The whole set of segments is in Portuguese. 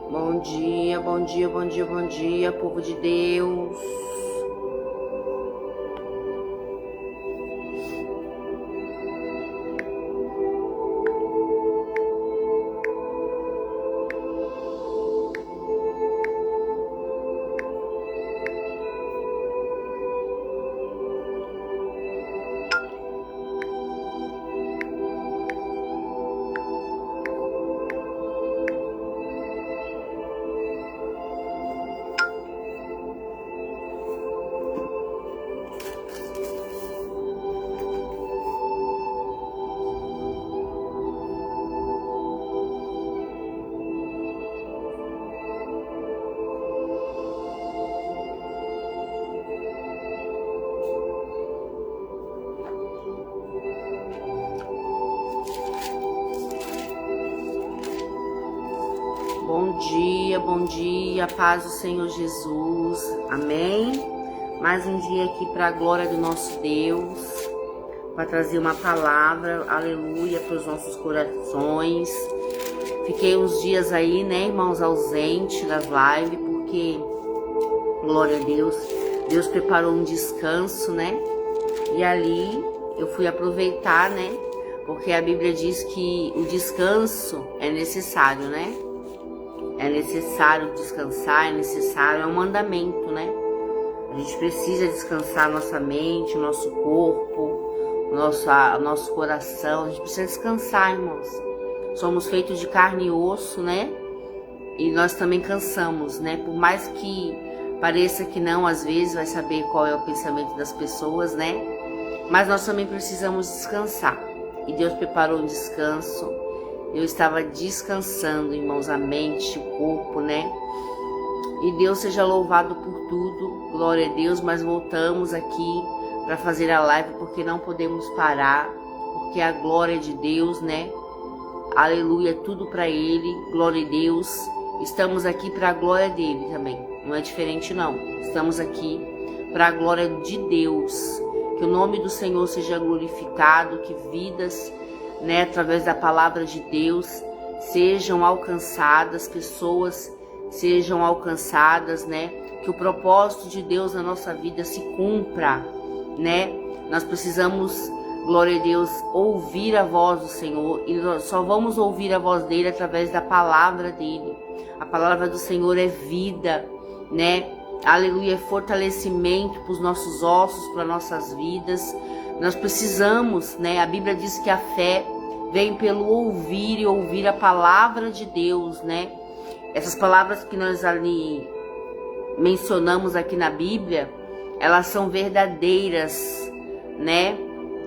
Bom dia, bom dia, bom dia, bom dia, povo de Deus. Bom dia, paz do Senhor Jesus, amém? Mais um dia aqui para a glória do nosso Deus, para trazer uma palavra, aleluia, para os nossos corações. Fiquei uns dias aí, né, irmãos, ausente das lives, porque, glória a Deus, Deus preparou um descanso, né? E ali eu fui aproveitar, né? Porque a Bíblia diz que o descanso é necessário, né? É necessário descansar, é um mandamento, né? A gente precisa descansar nossa mente, nosso corpo, nosso coração. A gente precisa descansar, irmãos. Somos feitos de carne e osso, né? E nós também cansamos, né? Por mais que pareça que não, às vezes vai saber qual é o pensamento das pessoas, né? Mas nós também precisamos descansar. E Deus preparou um descanso. Eu estava descansando, irmãos, a mente, o corpo, né? E Deus seja louvado por tudo, glória a Deus. Mas voltamos aqui para fazer a live porque não podemos parar, porque a glória de Deus, né? Aleluia, tudo para Ele, glória a Deus. Estamos aqui para a glória dele também, não é diferente não. Estamos aqui para a glória de Deus, que o nome do Senhor seja glorificado, que vidas, né, através da palavra de Deus sejam alcançadas, pessoas sejam alcançadas, né, que o propósito de Deus na nossa vida se cumpra, né. Nós precisamos, glória a Deus, ouvir a voz do Senhor, e nós só vamos ouvir a voz dele através da palavra dele. A palavra do Senhor é vida, né, aleluia, é fortalecimento para os nossos ossos, para nossas vidas. Nós precisamos, né? A Bíblia diz que a fé vem pelo ouvir e ouvir a palavra de Deus, né? Essas palavras que nós ali mencionamos aqui na Bíblia, elas são verdadeiras, né?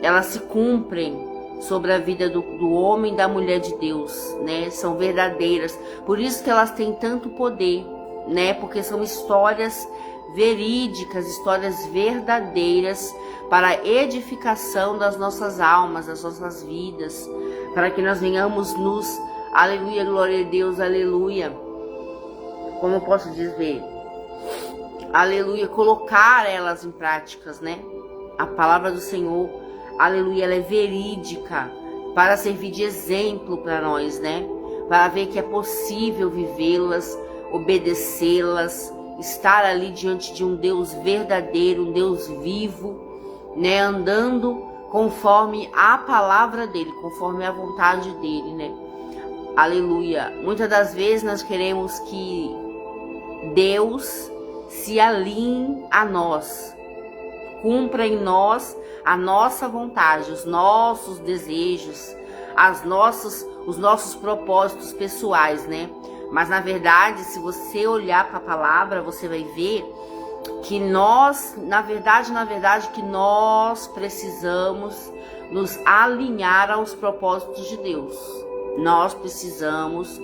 Elas se cumprem sobre a vida do homem e da mulher de Deus, né? São verdadeiras. Por isso que elas têm tanto poder, né? Porque são histórias verídicas, histórias verdadeiras para a edificação das nossas almas, das nossas vidas, para que nós venhamos nos, aleluia, glória a Deus, aleluia, como eu posso dizer, aleluia, colocar elas em práticas, né? A palavra do Senhor, aleluia, ela é verídica para servir de exemplo para nós, né? Para ver que é possível vivê-las, obedecê-las, estar ali diante de um Deus verdadeiro, um Deus vivo, né, andando conforme a palavra dele, conforme a vontade dele, né? Aleluia. Muitas das vezes nós queremos que Deus se alinhe a nós, cumpra em nós a nossa vontade, os nossos desejos, os nossos propósitos pessoais, né? Mas na verdade, se você olhar para a palavra, você vai ver que nós, na verdade, que nós precisamos nos alinhar aos propósitos de Deus. Nós precisamos,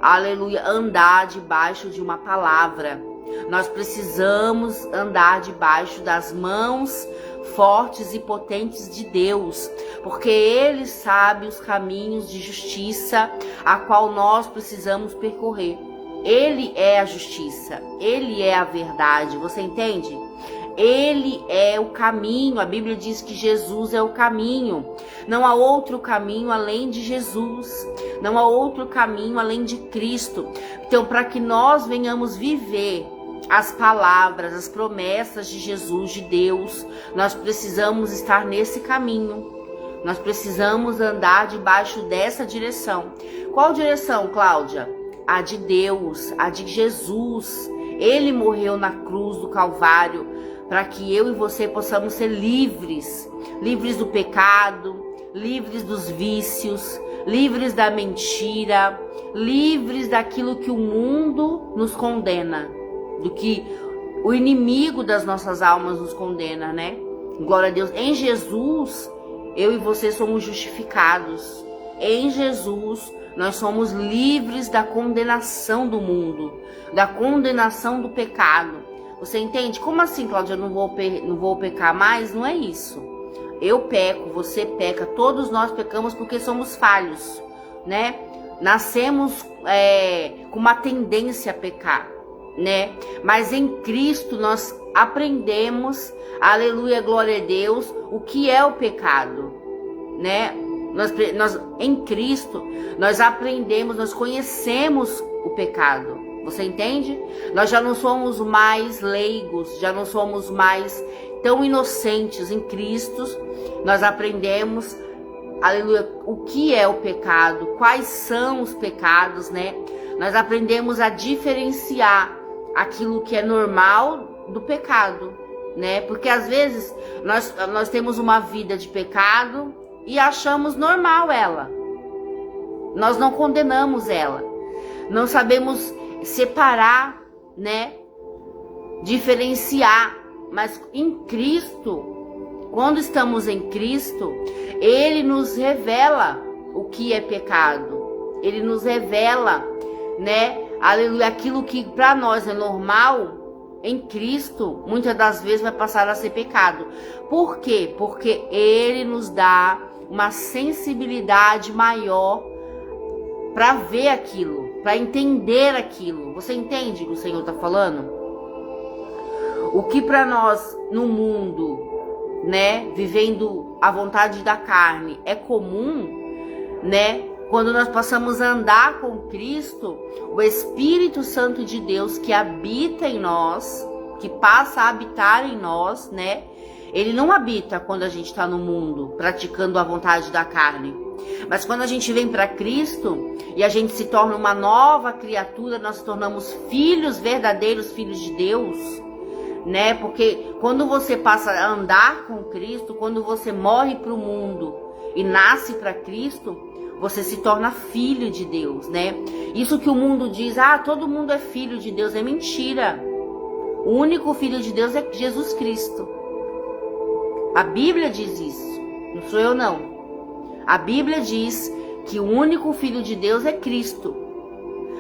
aleluia, andar debaixo de uma palavra. Nós precisamos andar debaixo das mãos fortes e potentes de Deus, porque Ele sabe os caminhos de justiça a qual nós precisamos percorrer. Ele é a justiça, Ele é a verdade, você entende? Ele é o caminho. A Bíblia diz que Jesus é o caminho. Não há outro caminho além de Jesus. Não há outro caminho além de Cristo. Então, para que nós venhamos viver as palavras, as promessas de Jesus, de Deus, nós precisamos estar nesse caminho. Nós precisamos andar debaixo dessa direção. Qual direção, Cláudia? A de Deus, a de Jesus. Ele morreu na cruz do Calvário para que eu e você possamos ser livres. Livres do pecado, livres dos vícios, livres da mentira, livres daquilo que o mundo nos condena, do que o inimigo das nossas almas nos condena, né? Glória a Deus. Em Jesus, eu e você somos justificados. Em Jesus, nós somos livres da condenação do mundo, da condenação do pecado. Você entende? Como assim, Cláudia, eu não vou pecar mais? Não é isso. Eu peco, você peca, todos nós pecamos porque somos falhos, né? Nascemos com uma tendência a pecar, né? Mas em Cristo nós aprendemos, aleluia, glória a Deus, o que é o pecado, né? Nós em Cristo nós aprendemos, nós conhecemos o pecado. Você entende? Nós já não somos mais leigos, já não somos mais tão inocentes. Em Cristo nós aprendemos, aleluia, o que é o pecado, quais são os pecados, né? Nós aprendemos a diferenciar aquilo que é normal do pecado, né? Porque às vezes nós temos uma vida de pecado e achamos normal ela. Nós não condenamos ela. Não sabemos separar, né? Diferenciar. Mas em Cristo, quando estamos em Cristo, Ele nos revela o que é pecado. Ele nos revela, né? Aleluia, aquilo que para nós é normal, em Cristo, muitas das vezes vai passar a ser pecado. Por quê? Porque Ele nos dá uma sensibilidade maior para ver aquilo, para entender aquilo. Você entende o que o Senhor está falando? O que para nós no mundo, né, vivendo a vontade da carne, é comum, né? Quando nós passamos a andar com Cristo, o Espírito Santo de Deus que habita em nós, que passa a habitar em nós, né? Ele não habita quando a gente está no mundo, praticando a vontade da carne. Mas quando a gente vem para Cristo e a gente se torna uma nova criatura, nós nos tornamos filhos, verdadeiros filhos de Deus, né? Porque quando você passa a andar com Cristo, quando você morre para o mundo e nasce para Cristo, você se torna filho de Deus, né? Isso que o mundo diz, todo mundo é filho de Deus, é mentira. O único filho de Deus é Jesus Cristo. A Bíblia diz isso, não sou eu não. A Bíblia diz que o único filho de Deus é Cristo.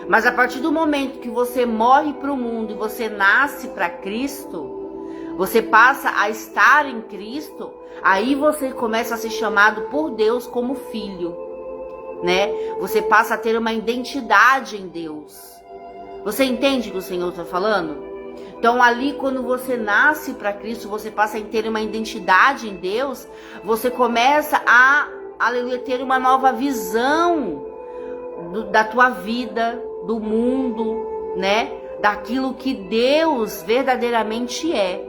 Mas a partir do momento que você morre para o mundo e você nasce para Cristo, você passa a estar em Cristo, aí você começa a ser chamado por Deus como filho, né? Você passa a ter uma identidade em Deus. Você entende o que o Senhor está falando? Então ali quando você nasce para Cristo, você passa a ter uma identidade em Deus, você começa a, aleluia, ter uma nova visão da tua vida, do mundo, né? Daquilo que Deus verdadeiramente é,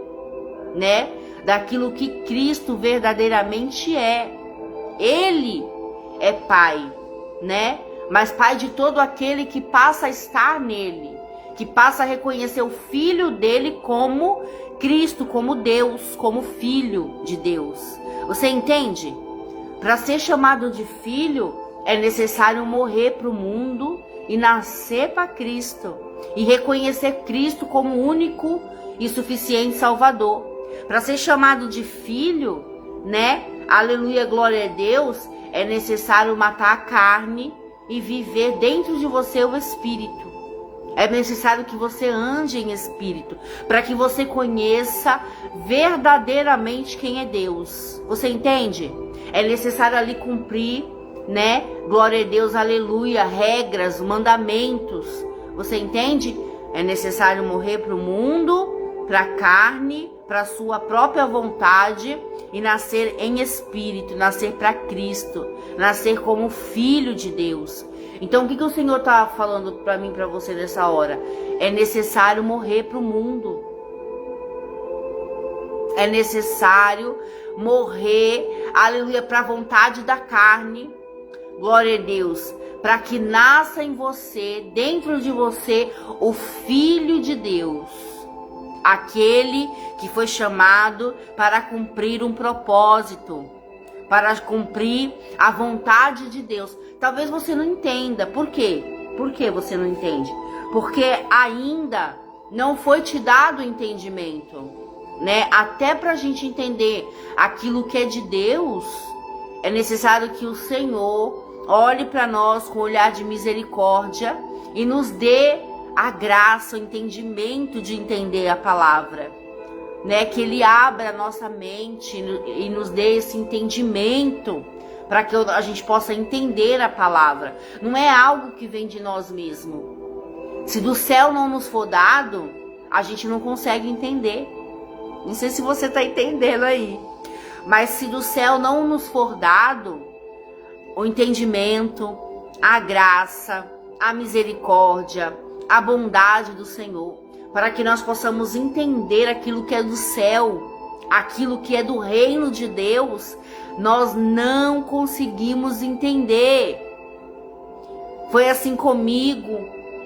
né? Daquilo que Cristo verdadeiramente é. Ele é Pai, né? Mas Pai de todo aquele que passa a estar nele, que passa a reconhecer o Filho dele como Cristo, como Deus, como Filho de Deus. Você entende? Para ser chamado de filho, é necessário morrer para o mundo e nascer para Cristo. E reconhecer Cristo como único e suficiente Salvador. Para ser chamado de filho, né? Aleluia, glória a Deus, é necessário matar a carne e viver dentro de você o Espírito. É necessário que você ande em Espírito, para que você conheça verdadeiramente quem é Deus. Você entende? É necessário ali cumprir, né? Glória a Deus, aleluia, regras, mandamentos. Você entende? É necessário morrer para o mundo, para a carne, para sua própria vontade e nascer em espírito, nascer para Cristo, nascer como filho de Deus. Então o que o Senhor está falando para mim, para você nessa hora? É necessário morrer para o mundo. É necessário morrer, aleluia, para a vontade da carne, glória a Deus, para que nasça em você, dentro de você, o Filho de Deus. Aquele que foi chamado para cumprir um propósito, para cumprir a vontade de Deus. Talvez você não entenda. Por quê? Por que você não entende? Porque ainda não foi te dado o entendimento, né? Até para a gente entender aquilo que é de Deus, é necessário que o Senhor olhe para nós com um olhar de misericórdia e nos dê a graça, o entendimento de entender a palavra, né? Que Ele abra a nossa mente e nos dê esse entendimento para que a gente possa entender a palavra. Não é algo que vem de nós mesmos. Se do céu não nos for dado, a gente não consegue entender. Não sei se você está entendendo aí. Mas se do céu não nos for dado o entendimento, a graça, a misericórdia, a bondade do Senhor, para que nós possamos entender aquilo que é do céu, aquilo que é do reino de Deus, nós não conseguimos entender. Foi assim comigo,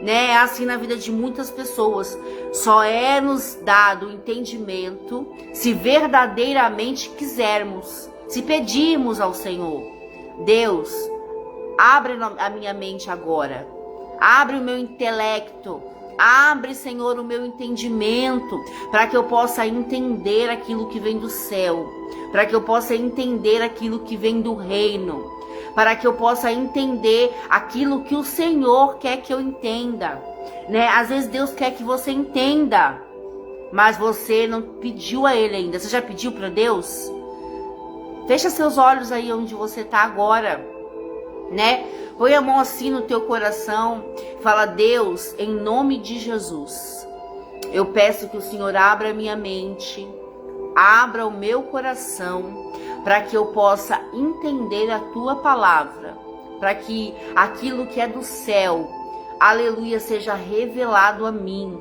né? É assim na vida de muitas pessoas. Só é nos dado o entendimento se verdadeiramente quisermos, se pedirmos ao Senhor. Deus, abre a minha mente agora, abre o meu intelecto, abre, Senhor, o meu entendimento, para que eu possa entender aquilo que vem do céu, para que eu possa entender aquilo que vem do reino, para que eu possa entender aquilo que o Senhor quer que eu entenda, né? Às vezes Deus quer que você entenda, mas você não pediu a Ele ainda. Você já pediu para Deus? Fecha seus olhos aí onde você está agora, né? Põe a mão assim no teu coração, fala: Deus, em nome de Jesus, eu peço que o Senhor abra a minha mente, abra o meu coração, para que eu possa entender a tua palavra, para que aquilo que é do céu, aleluia, seja revelado a mim,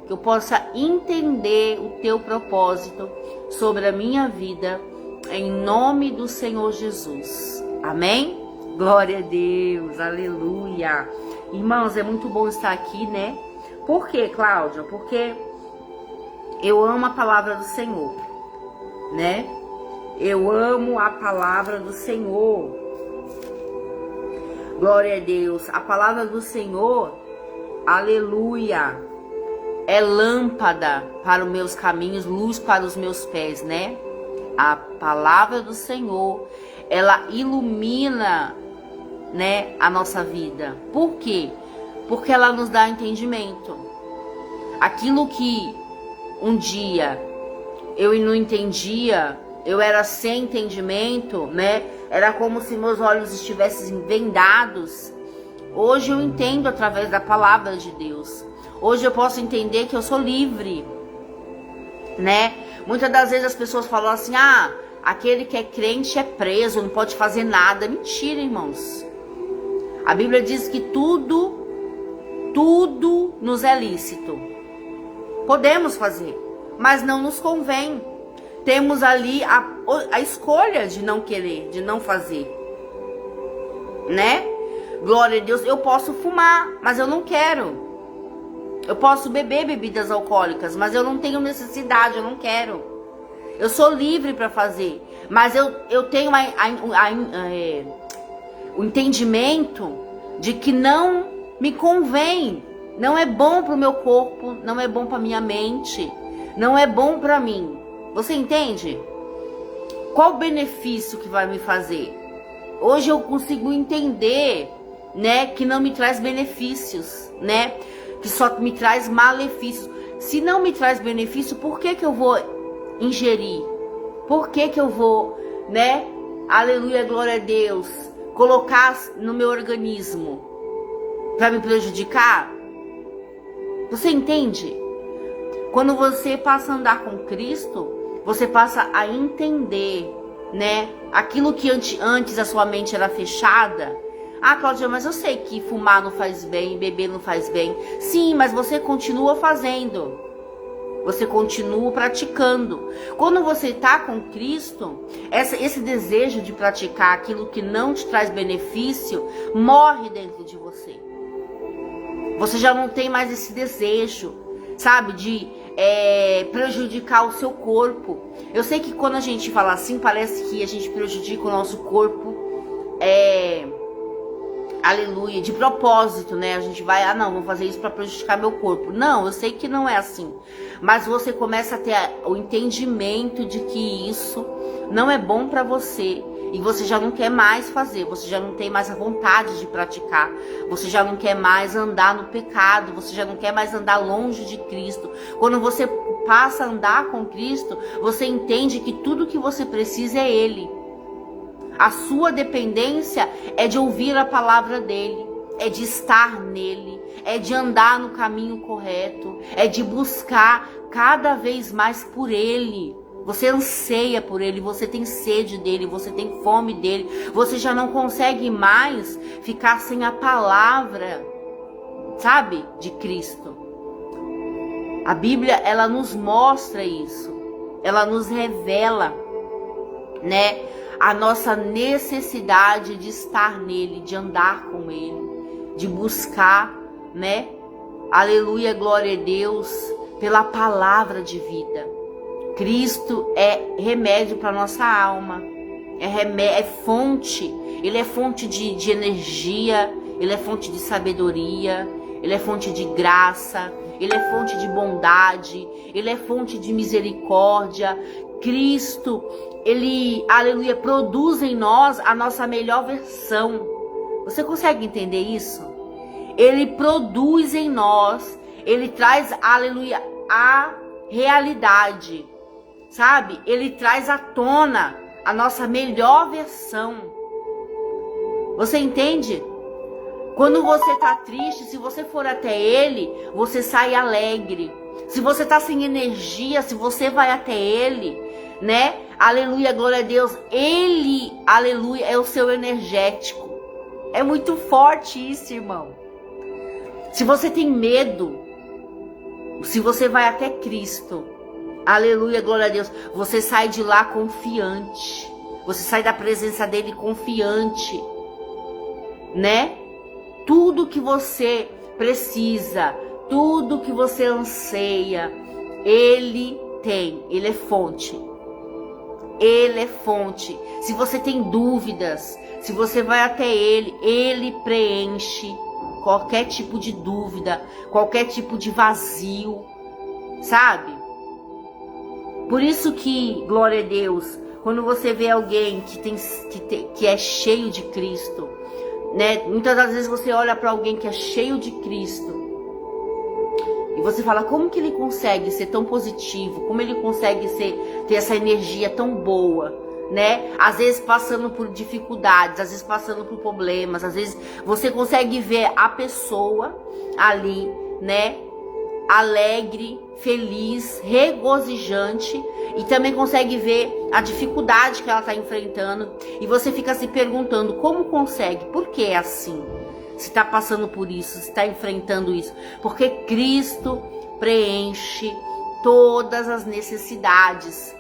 que eu possa entender o teu propósito sobre a minha vida, em nome do Senhor Jesus. Amém? Glória a Deus, aleluia. Irmãos, é muito bom estar aqui, né? Por quê, Cláudia? Porque eu amo a palavra do Senhor, né? Eu amo a palavra do Senhor. Glória a Deus. A palavra do Senhor, aleluia, é lâmpada para os meus caminhos, luz para os meus pés, né? A palavra do Senhor, ela ilumina, né, a nossa vida. Por quê? Porque ela nos dá entendimento. Aquilo que um dia eu não entendia, eu era sem entendimento, né? Era como se meus olhos estivessem vendados. Hoje eu entendo através da palavra de Deus. Hoje eu posso entender que eu sou livre, né? Muitas das vezes as pessoas falam assim: ah, aquele que é crente é preso, não pode fazer nada. Mentira, irmãos. A Bíblia diz que tudo nos é lícito. Podemos fazer, mas não nos convém. Temos ali a escolha de não querer, de não fazer, né? Glória a Deus. Eu posso fumar, mas eu não quero. Eu posso beber bebidas alcoólicas, mas eu não tenho necessidade, eu não quero. Eu sou livre para fazer, mas eu tenho o entendimento de que não me convém, não é bom para o meu corpo, não é bom para minha mente, não é bom para mim. Você entende? Qual o benefício que vai me fazer? Hoje eu consigo entender, né, que não me traz benefícios, né? Que só me traz malefícios. Se não me traz benefício, por que eu vou ingerir? Por que eu vou, né? Aleluia, glória a Deus. Colocar no meu organismo para me prejudicar? Você entende? Quando você passa a andar com Cristo, você passa a entender, né? Aquilo que antes a sua mente era fechada. Ah, Cláudia, mas eu sei que fumar não faz bem, beber não faz bem. Sim, mas você continua fazendo. Você continua praticando. Quando você está com Cristo, esse desejo de praticar aquilo que não te traz benefício morre dentro de você. Você já não tem mais esse desejo, sabe, de prejudicar o seu corpo. Eu sei que quando a gente fala assim, parece que a gente prejudica o nosso corpo, aleluia, de propósito, né? A gente vai, não, vou fazer isso para prejudicar meu corpo. Não, eu sei que não é assim. Mas você começa a ter o entendimento de que isso não é bom para você. E você já não quer mais fazer, você já não tem mais a vontade de praticar, você já não quer mais andar no pecado, você já não quer mais andar longe de Cristo. Quando você passa a andar com Cristo, você entende que tudo que você precisa é Ele. A sua dependência é de ouvir a palavra dEle, é de estar nele, é de andar no caminho correto, é de buscar cada vez mais por Ele. Você anseia por Ele, você tem sede dEle, você tem fome dEle. Você já não consegue mais ficar sem a palavra, sabe, de Cristo. A Bíblia, ela nos mostra isso. Ela nos revela, né, a nossa necessidade de estar nele, de andar com Ele, de buscar, né, aleluia, glória a Deus, pela palavra de vida. Cristo é remédio para nossa alma, é fonte, Ele é fonte de energia, Ele é fonte de sabedoria, Ele é fonte de graça, Ele é fonte de bondade, Ele é fonte de misericórdia. Cristo, Ele, aleluia, produz em nós a nossa melhor versão. Você consegue entender isso? Ele produz em nós, Ele traz, aleluia, a realidade. Sabe? Ele traz à tona a nossa melhor versão. Você entende? Quando você está triste, se você for até Ele, você sai alegre. Se você está sem energia, se você vai até Ele, né? Aleluia, glória a Deus. Ele, aleluia, é o seu energético. É muito forte isso, irmão. Se você tem medo, se você vai até Cristo, aleluia, glória a Deus, você sai de lá confiante. Você sai da presença dele confiante, né? Tudo que você precisa, tudo que você anseia, Ele tem. Ele é fonte. Ele é fonte. Se você tem dúvidas, se você vai até Ele, Ele preenche qualquer tipo de dúvida, qualquer tipo de vazio, sabe? Por isso que, glória a Deus, quando você vê alguém que é cheio de Cristo, né? Muitas das vezes você olha para alguém que é cheio de Cristo e você fala, como que ele consegue ser tão positivo? Como ele consegue ter essa energia tão boa, né? Às vezes passando por dificuldades, às vezes passando por problemas, às vezes você consegue ver a pessoa ali, né? Alegre, feliz, regozijante, e também consegue ver a dificuldade que ela está enfrentando, e você fica se perguntando como consegue, por que é assim? Se está passando por isso, se está enfrentando isso, porque Cristo preenche todas as necessidades.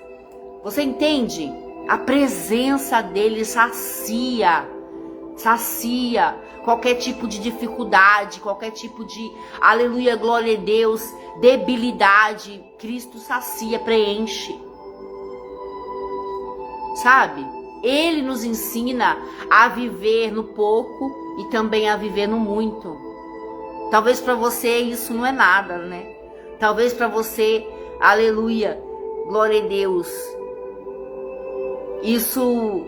Você entende? A presença dele sacia qualquer tipo de dificuldade, qualquer tipo de, aleluia, glória a Deus, debilidade. Cristo sacia, preenche. Sabe? Ele nos ensina a viver no pouco e também a viver no muito. Talvez para você isso não é nada, né? Talvez para você, aleluia, glória a Deus, isso,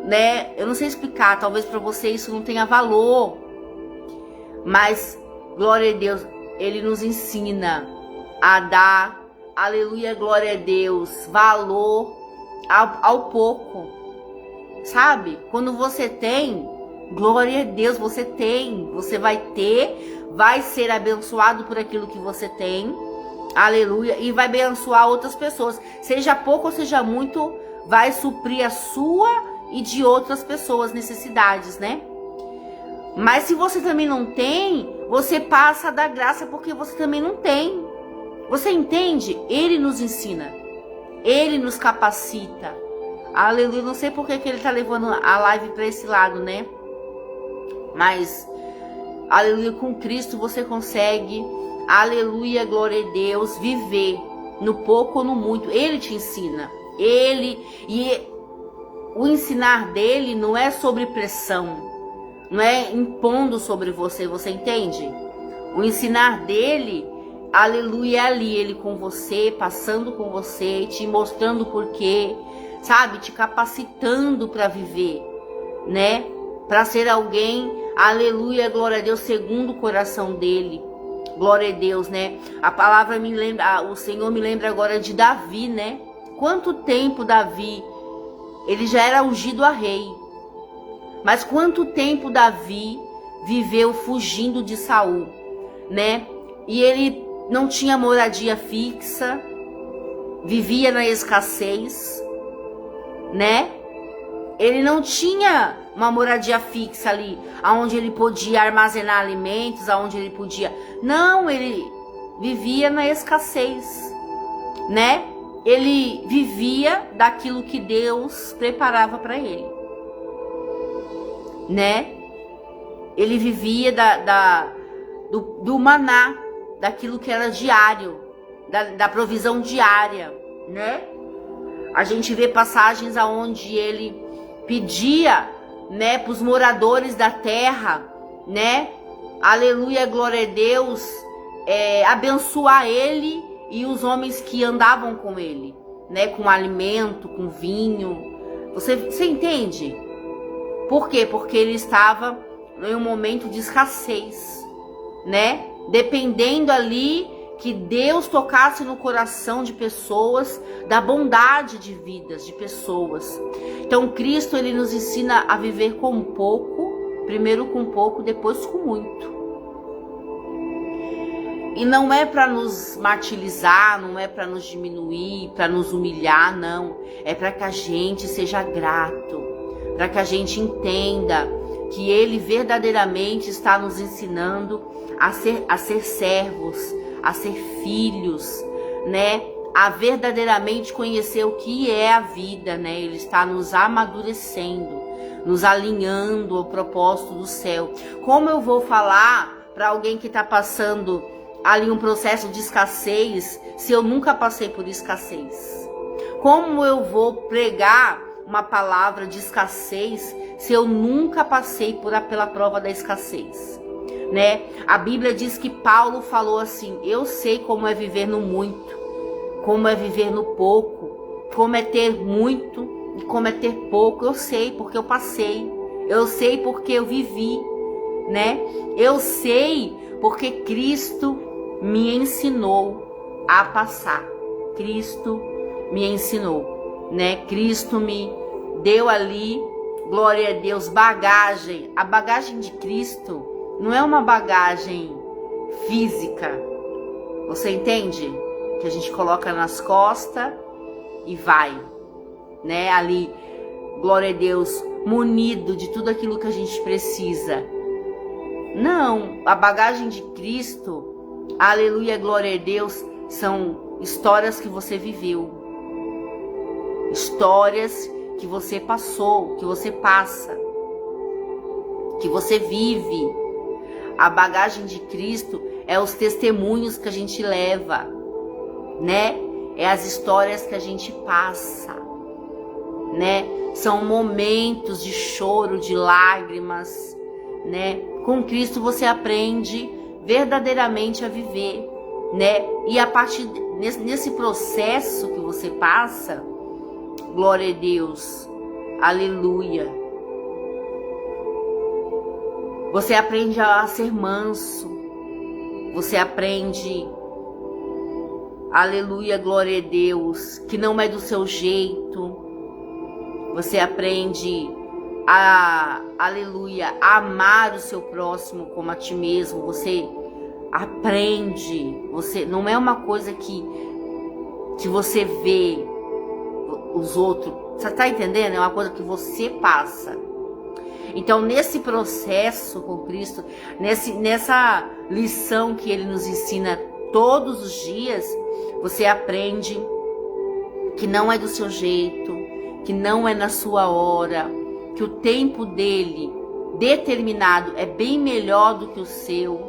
né, eu não sei explicar, talvez para você isso não tenha valor, mas, glória a Deus, Ele nos ensina a dar, aleluia, glória a Deus, valor ao pouco, sabe? Quando você tem, glória a Deus, você tem, você vai ter, vai ser abençoado por aquilo que você tem, Aleluia. E vai abençoar outras pessoas. Seja pouco ou seja muito, vai suprir a sua e de outras pessoas necessidades, né? Mas se você também não tem, você passa a dar graça porque você também não tem. Você entende? Ele nos ensina. Ele nos capacita. Aleluia. Não sei por que ele tá levando a live para esse lado, né? Mas, aleluia, com Cristo você consegue, aleluia, glória a Deus, viver no pouco ou no muito. Ele te ensina. O ensinar dele não é sobre pressão, não é impondo sobre você, você entende? O ensinar dele, aleluia, é ali, ele com você, passando com você, te mostrando o porquê, sabe? Te capacitando para viver, né? Para ser alguém, aleluia, glória a Deus, segundo o coração dele. Glória a Deus, né? A palavra me lembra, o Senhor me lembra agora de Davi, né? Quanto tempo Davi, ele já era ungido a rei. Mas quanto tempo Davi viveu fugindo de Saul, né? E ele não tinha moradia fixa, vivia na escassez, né? Ele não tinha uma moradia fixa ali, aonde ele podia armazenar alimentos, aonde ele podia... Não, ele vivia na escassez, né? Ele vivia daquilo que Deus preparava para ele, né? Ele vivia do maná, daquilo que era diário, da provisão diária, né? A gente vê passagens aonde ele pedia, né, para os moradores da terra, né? Aleluia, glória a Deus, abençoar ele e os homens que andavam com ele, né? Com alimento, com vinho. Você entende? Por quê? Porque ele estava em um momento de escassez, né? Dependendo ali que Deus tocasse no coração de pessoas, da bondade de vidas de pessoas. Então Cristo, ele nos ensina a viver com pouco, primeiro com pouco, depois com muito. E não é para nos martirizar, não é para nos diminuir, para nos humilhar, não. É para que a gente seja grato, para que a gente entenda que Ele verdadeiramente está nos ensinando a ser servos, a ser filhos, né? A verdadeiramente conhecer o que é a vida, né? Ele está nos amadurecendo, nos alinhando ao propósito do céu. Como eu vou falar para alguém que está passando ali um processo de escassez, se eu nunca passei por escassez? Como eu vou pregar uma palavra de escassez se eu nunca passei pela prova da escassez, né? A Bíblia diz que Paulo falou assim: eu sei como é viver no muito, como é viver no pouco, como é ter muito e como é ter pouco. Eu sei porque eu passei, eu sei porque eu vivi, né? Eu sei porque Cristo me ensinou a passar. Cristo me ensinou, né? Cristo me deu ali, glória a Deus, bagagem. A bagagem de Cristo não é uma bagagem física. Você entende? Que a gente coloca nas costas e vai, né? Ali, glória a Deus, munido de tudo aquilo que a gente precisa. Não, a bagagem de Cristo, aleluia, glória a Deus, são histórias que você viveu, histórias que você passou, que você passa, que você vive. A bagagem de Cristo é os testemunhos que a gente leva, né? É as histórias que a gente passa, né? São momentos de choro, de lágrimas, né? Com Cristo você aprende verdadeiramente a viver, né? E a partir nesse processo que você passa, glória a Deus, aleluia, você aprende a ser manso, você aprende, aleluia, glória a Deus, que não é do seu jeito. Você aprende a, aleluia, a amar o seu próximo como a ti mesmo. Você aprende. Você não é uma coisa que você vê os outros. Você tá entendendo? É uma coisa que você passa. Então, nesse processo com Cristo, nessa lição que Ele nos ensina todos os dias, você aprende que não é do seu jeito, que não é na sua hora, que o tempo dele determinado é bem melhor do que o seu.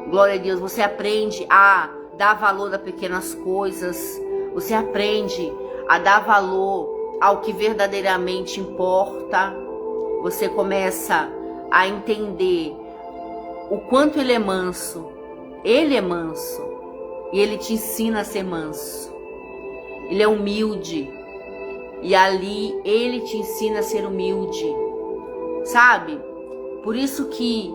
Glória a Deus. Você aprende a dar valor a pequenas coisas. Você aprende a dar valor ao que verdadeiramente importa. Você começa a entender o quanto ele é manso. Ele é manso. E ele te ensina a ser manso. Ele é humilde. E ali ele te ensina a ser humilde. Sabe? Por isso que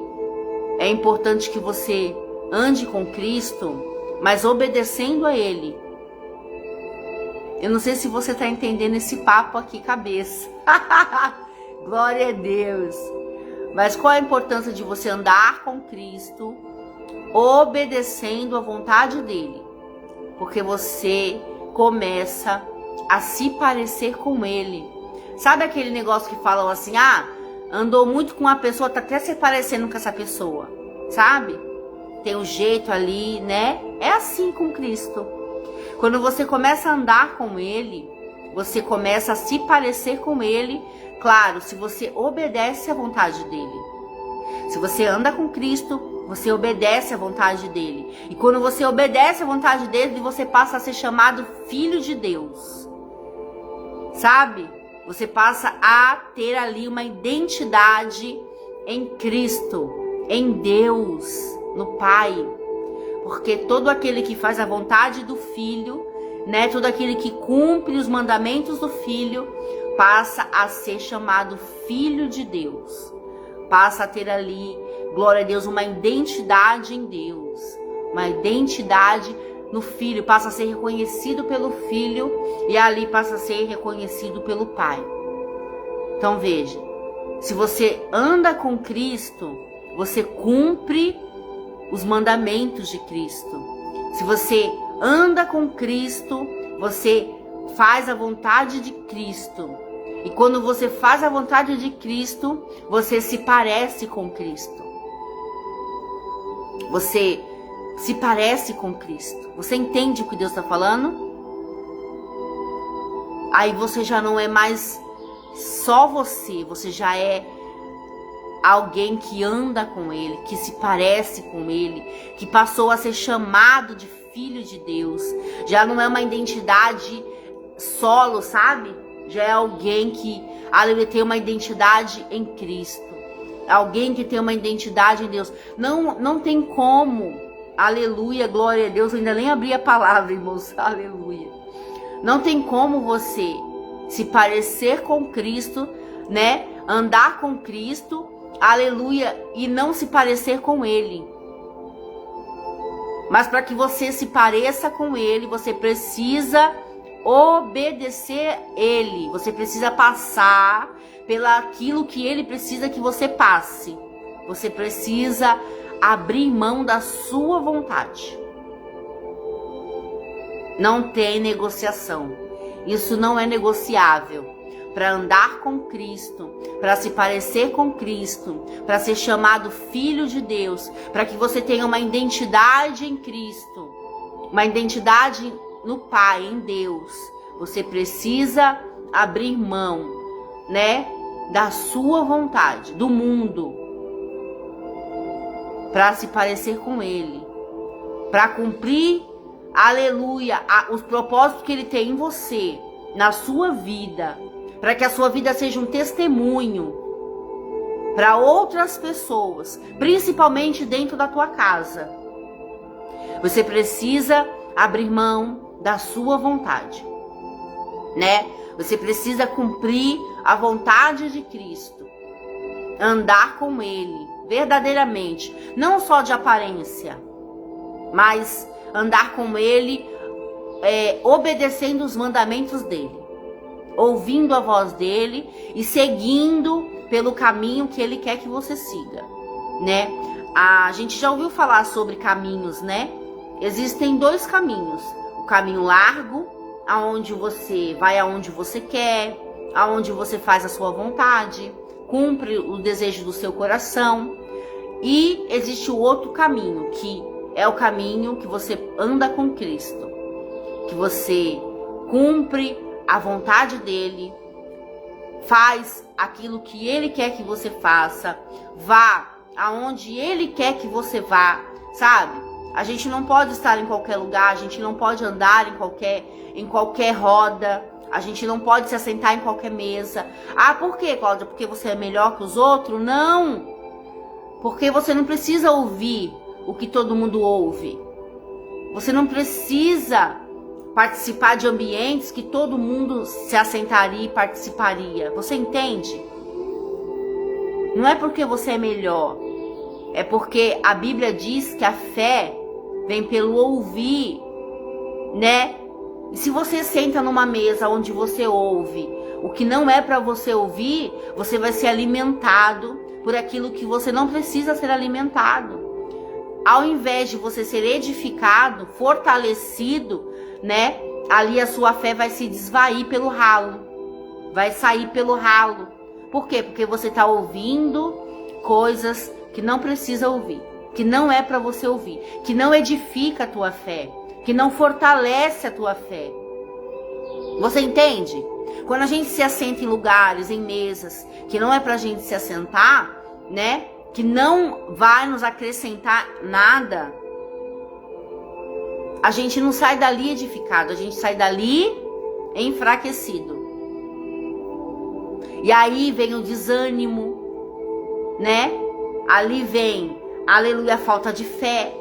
é importante que você ande com Cristo, mas obedecendo a Ele. Eu não sei se você está entendendo esse papo aqui, cabeça. Glória a Deus. Mas qual a importância de você andar com Cristo, obedecendo a vontade dEle? Porque você começa a se parecer com Ele. Sabe aquele negócio que falam assim, andou muito com uma pessoa, tá até se parecendo com essa pessoa, sabe? Tem um jeito ali, né? É assim com Cristo. Quando você começa a andar com Ele, você começa a se parecer com Ele, claro, se você obedece à vontade dEle. Se você anda com Cristo, você obedece à vontade dEle. E quando você obedece à vontade dEle, você passa a ser chamado filho de Deus. Sabe? Você passa a ter ali uma identidade em Cristo, em Deus, no Pai. Porque todo aquele que faz a vontade do Filho, né, todo aquele que cumpre os mandamentos do Filho, passa a ser chamado filho de Deus. Passa a ter ali, glória a Deus, uma identidade em Deus. Uma identidade no Filho, passa a ser reconhecido pelo Filho e ali passa a ser reconhecido pelo Pai. Então veja, se você anda com Cristo, você cumpre os mandamentos de Cristo. Se você anda com Cristo, você faz a vontade de Cristo. E quando você faz a vontade de Cristo, você se parece com Cristo. Você se parece com Cristo. Você entende o que Deus está falando? Aí você já não é mais só você já é alguém que anda com Ele, que se parece com Ele, que passou a ser chamado de filho de Deus. Já não é uma identidade solo, sabe? Já é alguém que tem uma identidade em Cristo. Alguém que tem uma identidade em Deus. Não tem como, aleluia, glória a Deus, eu ainda nem abri a palavra, irmãos, aleluia. Não tem como você se parecer com Cristo, né? Andar com Cristo, aleluia, e não se parecer com Ele. Mas para que você se pareça com Ele, você precisa obedecer Ele. Você precisa passar pelaquilo que Ele precisa que você passe. Você precisa abrir mão da sua vontade. Não tem negociação. Isso não é negociável. Para andar com Cristo, para se parecer com Cristo, para ser chamado filho de Deus, para que você tenha uma identidade em Cristo, uma identidade no Pai, em Deus, você precisa abrir mão, né, da sua vontade, do mundo, para se parecer com Ele, para cumprir, aleluia, os propósitos que Ele tem em você, na sua vida, para que a sua vida seja um testemunho para outras pessoas, principalmente dentro da tua casa. Você precisa abrir mão da sua vontade, né? Você precisa cumprir a vontade de Cristo, andar com Ele verdadeiramente, não só de aparência, mas andar com Ele, obedecendo os mandamentos dEle, ouvindo a voz dEle e seguindo pelo caminho que Ele quer que você siga, né? A gente já ouviu falar sobre caminhos, né? Existem dois caminhos. O caminho largo, aonde você vai aonde você quer, aonde você faz a sua vontade, cumpre o desejo do seu coração. E existe o outro caminho, que é o caminho que você anda com Cristo, que você cumpre a vontade dele, faz aquilo que ele quer que você faça, vá aonde ele quer que você vá, sabe? A gente não pode estar em qualquer lugar, a gente não pode andar em qualquer roda, a gente não pode se assentar em qualquer mesa. Ah, por quê, Cláudia? Porque você é melhor que os outros? Não! Porque você não precisa ouvir o que todo mundo ouve. Você não precisa participar de ambientes que todo mundo se assentaria e participaria. Você entende? Não é porque você é melhor. É porque a Bíblia diz que a fé vem pelo ouvir, né? E se você senta numa mesa onde você ouve o que não é para você ouvir, você vai ser alimentado por aquilo que você não precisa ser alimentado. Ao invés de você ser edificado, fortalecido, né? Ali a sua fé vai se desvair pelo ralo. Vai sair pelo ralo. Por quê? Porque você está ouvindo coisas que não precisa ouvir, que não é para você ouvir, que não edifica a tua fé, que não fortalece a tua fé. Você entende? Quando a gente se assenta em lugares, em mesas, que não é pra gente se assentar, né? Que não vai nos acrescentar nada, a gente não sai dali edificado, a gente sai dali enfraquecido. E aí vem o desânimo, né? Ali vem, aleluia, a falta de fé.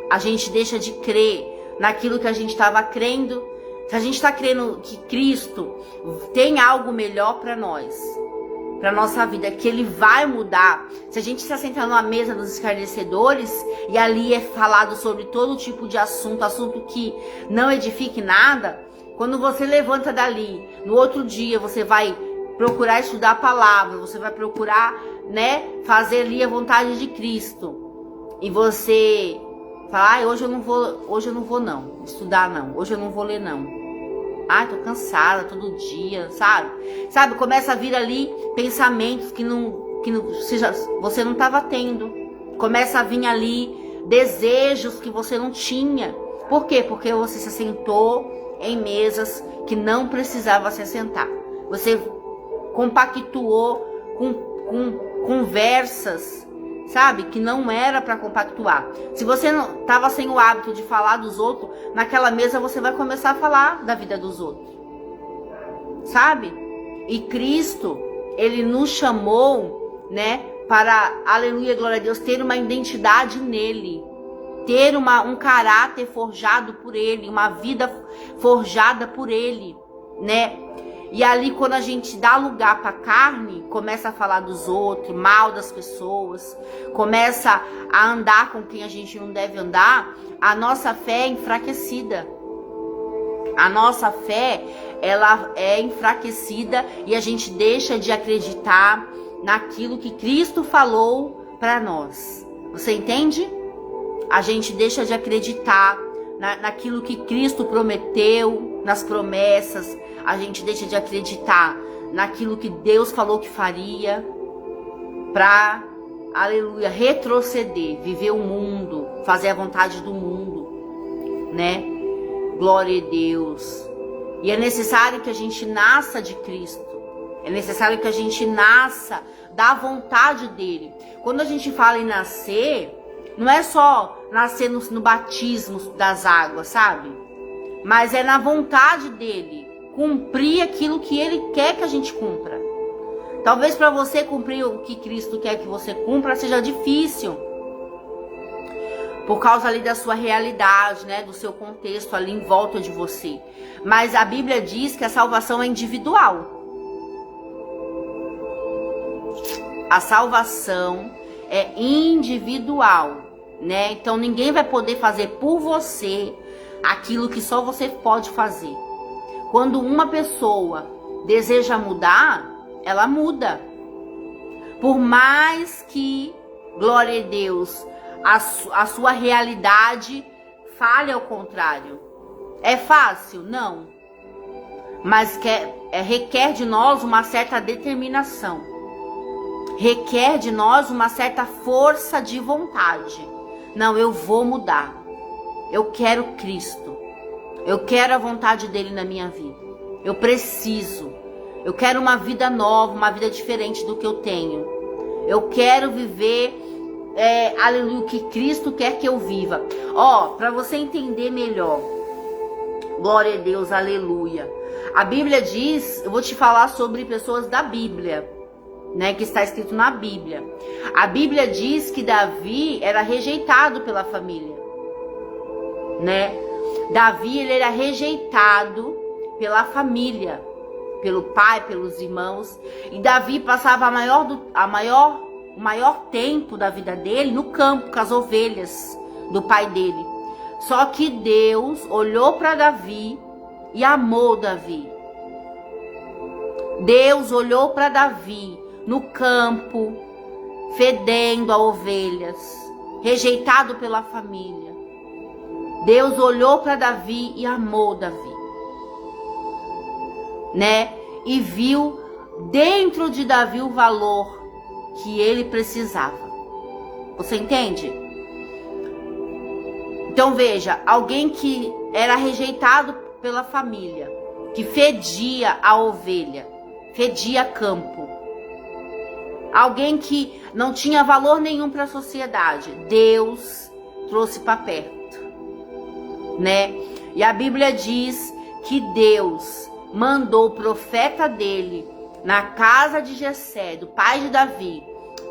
A gente deixa de crer naquilo que a gente estava crendo. Se a gente está crendo que Cristo tem algo melhor para nós, para nossa vida, que Ele vai mudar. Se a gente se assentar numa mesa dos escarnecedores e ali é falado sobre todo tipo de assunto que não edifique nada, quando você levanta dali, no outro dia você vai procurar estudar a palavra, você vai procurar, né, fazer ali a vontade de Cristo. E você fala, hoje eu não vou não, estudar não, hoje eu não vou ler não. Ai, tô cansada todo dia, sabe? Sabe, começa a vir ali pensamentos que você não estava tendo. Começa a vir ali desejos que você não tinha. Por quê? Porque você se assentou em mesas que não precisava se assentar. Você compactuou com conversas, sabe, que não era para compactuar. Se você não estava sem o hábito de falar dos outros, naquela mesa você vai começar a falar da vida dos outros, sabe? E Cristo, Ele nos chamou, né, para, aleluia, glória a Deus, ter uma identidade nele, ter um caráter forjado por Ele, uma vida forjada por Ele, né? E ali, quando a gente dá lugar para a carne, começa a falar dos outros, mal das pessoas, começa a andar com quem a gente não deve andar, a nossa fé é enfraquecida. A nossa fé, ela é enfraquecida e a gente deixa de acreditar naquilo que Cristo falou para nós. Você entende? A gente deixa de acreditar naquilo que Cristo prometeu, nas promessas. A gente deixa de acreditar naquilo que Deus falou que faria para, aleluia, retroceder, viver o mundo, fazer a vontade do mundo, né? Glória a Deus. E é necessário que a gente nasça de Cristo. É necessário que a gente nasça da vontade dele. Quando a gente fala em nascer, não é só nascer no batismo das águas, sabe? Mas é na vontade dele. Cumprir aquilo que Ele quer que a gente cumpra. Talvez para você cumprir o que Cristo quer que você cumpra seja difícil. Por causa ali da sua realidade, né? Do seu contexto ali em volta de você. Mas a Bíblia diz que a salvação é individual. A salvação é individual, né? Então ninguém vai poder fazer por você aquilo que só você pode fazer. Quando uma pessoa deseja mudar, ela muda. Por mais que glória a Deus, a sua realidade fale ao contrário. É fácil? Não. Mas requer de nós uma certa determinação. Requer de nós uma certa força de vontade. Não, eu vou mudar. Eu quero Cristo. Eu quero a vontade dele na minha vida. Eu preciso. Eu quero uma vida nova, uma vida diferente do que eu tenho. Eu quero viver, aleluia, o que Cristo quer que eu viva. Para você entender melhor. Glória a Deus, aleluia. A Bíblia diz, eu vou te falar sobre pessoas da Bíblia, né, que está escrito na Bíblia. A Bíblia diz que Davi era rejeitado pela família, né? Davi, ele era rejeitado pela família, pelo pai, pelos irmãos. E Davi passava o maior tempo da vida dele no campo, com as ovelhas do pai dele. Só que Deus olhou para Davi e amou Davi. Deus olhou para Davi no campo, fedendo a ovelhas, rejeitado pela família. Deus olhou para Davi e amou Davi, né? E viu dentro de Davi o valor que ele precisava. Você entende? Então veja, alguém que era rejeitado pela família, que fedia a ovelha, fedia campo, alguém que não tinha valor nenhum para a sociedade, Deus trouxe para perto, né? E a Bíblia diz que Deus mandou o profeta dele na casa de Jessé, do pai de Davi,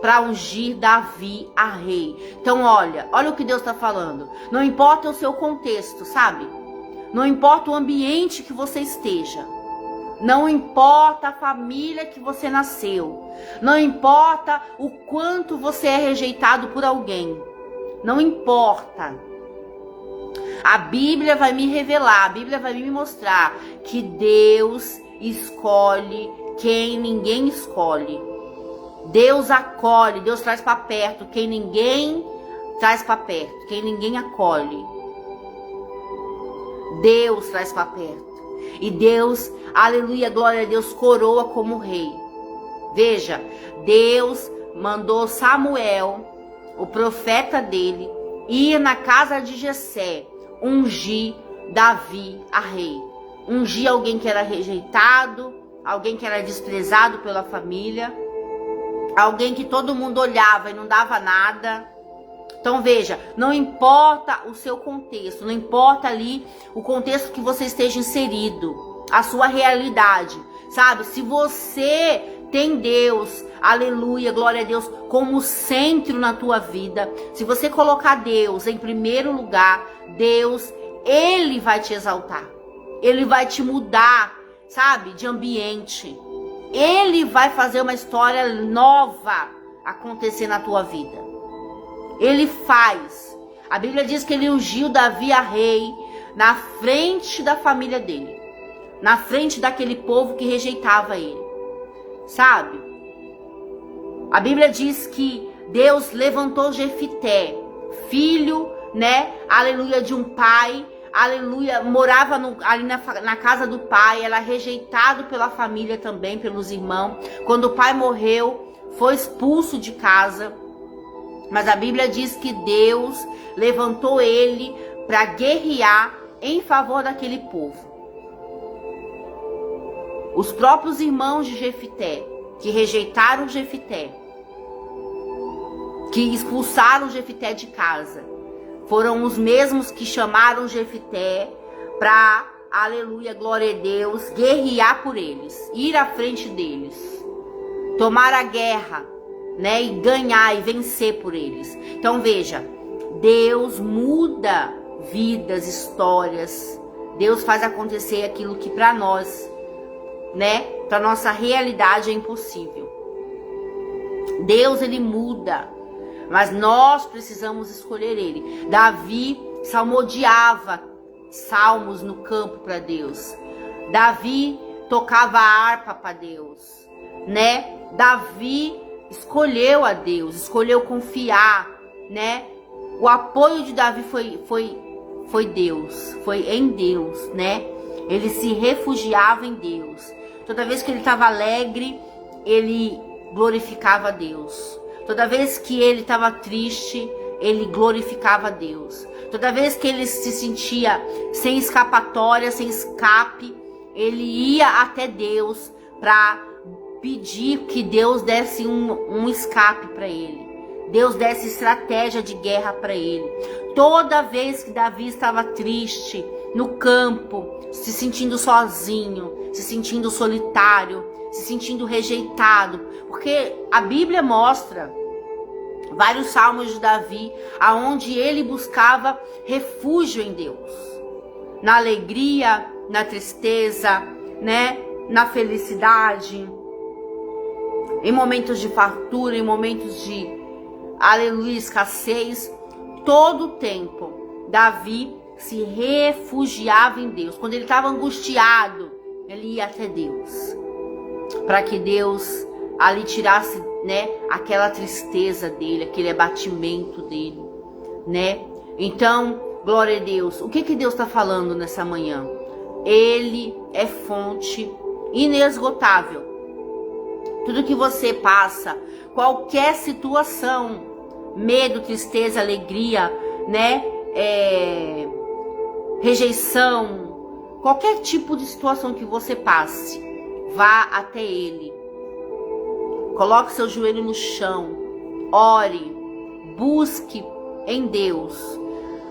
para ungir Davi a rei. Então olha o que Deus está falando. Não importa o seu contexto, sabe? Não importa o ambiente que você esteja. Não importa a família que você nasceu. Não importa o quanto você é rejeitado por alguém. Não importa. A Bíblia vai me revelar, a Bíblia vai me mostrar que Deus escolhe quem ninguém escolhe. Deus acolhe, Deus traz para perto quem ninguém traz para perto, quem ninguém acolhe. Deus traz para perto. E Deus, aleluia, glória a Deus, coroa como rei. Veja, Deus mandou Samuel, o profeta dele, ir na casa de Jessé, ungir Davi a rei. Ungir alguém que era rejeitado, alguém que era desprezado pela família, alguém que todo mundo olhava e não dava nada. Então veja, não importa o seu contexto, não importa ali o contexto que você esteja inserido, a sua realidade, sabe? Se você tem Deus, aleluia, glória a Deus, como centro na tua vida, se você colocar Deus em primeiro lugar, Deus, Ele vai te exaltar, Ele vai te mudar, sabe, de ambiente. Ele vai fazer uma história nova acontecer na tua vida. Ele faz. A Bíblia diz que ele ungiu Davi a rei na frente da família dele, na frente daquele povo que rejeitava ele, sabe? A Bíblia diz que Deus levantou Jefité, filho, né, aleluia, de um pai, aleluia, morava ali na casa do pai, era rejeitado pela família também, pelos irmãos. Quando o pai morreu, foi expulso de casa. Mas a Bíblia diz que Deus levantou ele para guerrear em favor daquele povo. Os próprios irmãos de Jefité, que rejeitaram Jefité, que expulsaram Jefité de casa, foram os mesmos que chamaram Jefité para, aleluia, glória a Deus, guerrear por eles, ir à frente deles, tomar a guerra, né, e ganhar e vencer por eles. Então veja, Deus muda vidas, histórias. Deus faz acontecer aquilo que para nós, né, para nossa realidade é impossível. Deus, ele muda, mas nós precisamos escolher ele. Davi salmodiava salmos no campo para Deus. Davi tocava a harpa para Deus, né? Davi escolheu a Deus, escolheu confiar, né? O apoio de Davi foi Deus, foi em Deus, né? Ele se refugiava em Deus. Toda vez que ele estava alegre, ele glorificava a Deus. Toda vez que ele estava triste, ele glorificava a Deus. Toda vez que ele se sentia sem escapatória, sem escape, ele ia até Deus para pedir que Deus desse um escape para ele. Deus desse estratégia de guerra para ele. Toda vez que Davi estava triste, no campo, se sentindo sozinho, se sentindo solitário, se sentindo rejeitado, porque a Bíblia mostra vários salmos de Davi, aonde ele buscava refúgio em Deus. Na alegria, na tristeza, né? Na felicidade, em momentos de fartura, em momentos de, aleluia, escassez, todo o tempo, Davi se refugiava em Deus. Quando ele estava angustiado, ele ia até Deus, para que Deus ali tirasse, né, aquela tristeza dele, aquele abatimento dele, né? Então, glória a Deus. O que Deus está falando nessa manhã? Ele é fonte inesgotável. Tudo que você passa, qualquer situação, medo, tristeza, alegria, né, rejeição, qualquer tipo de situação que você passe, vá até Ele. Coloque seu joelho no chão, ore, busque em Deus,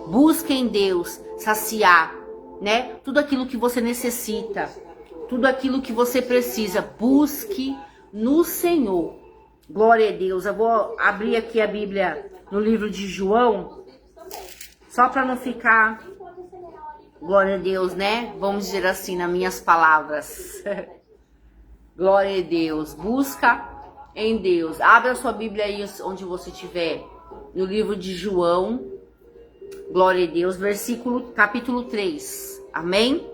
busque em Deus saciar, né? Tudo aquilo que você necessita, tudo aquilo que você precisa, busque no Senhor. Glória a Deus. Eu vou abrir aqui a Bíblia no livro de João, só para não ficar, glória a Deus, né? Vamos dizer assim, nas minhas palavras. Glória a Deus. Busca em Deus. Abra sua Bíblia aí onde você estiver, no livro de João, glória a Deus, capítulo 3, amém?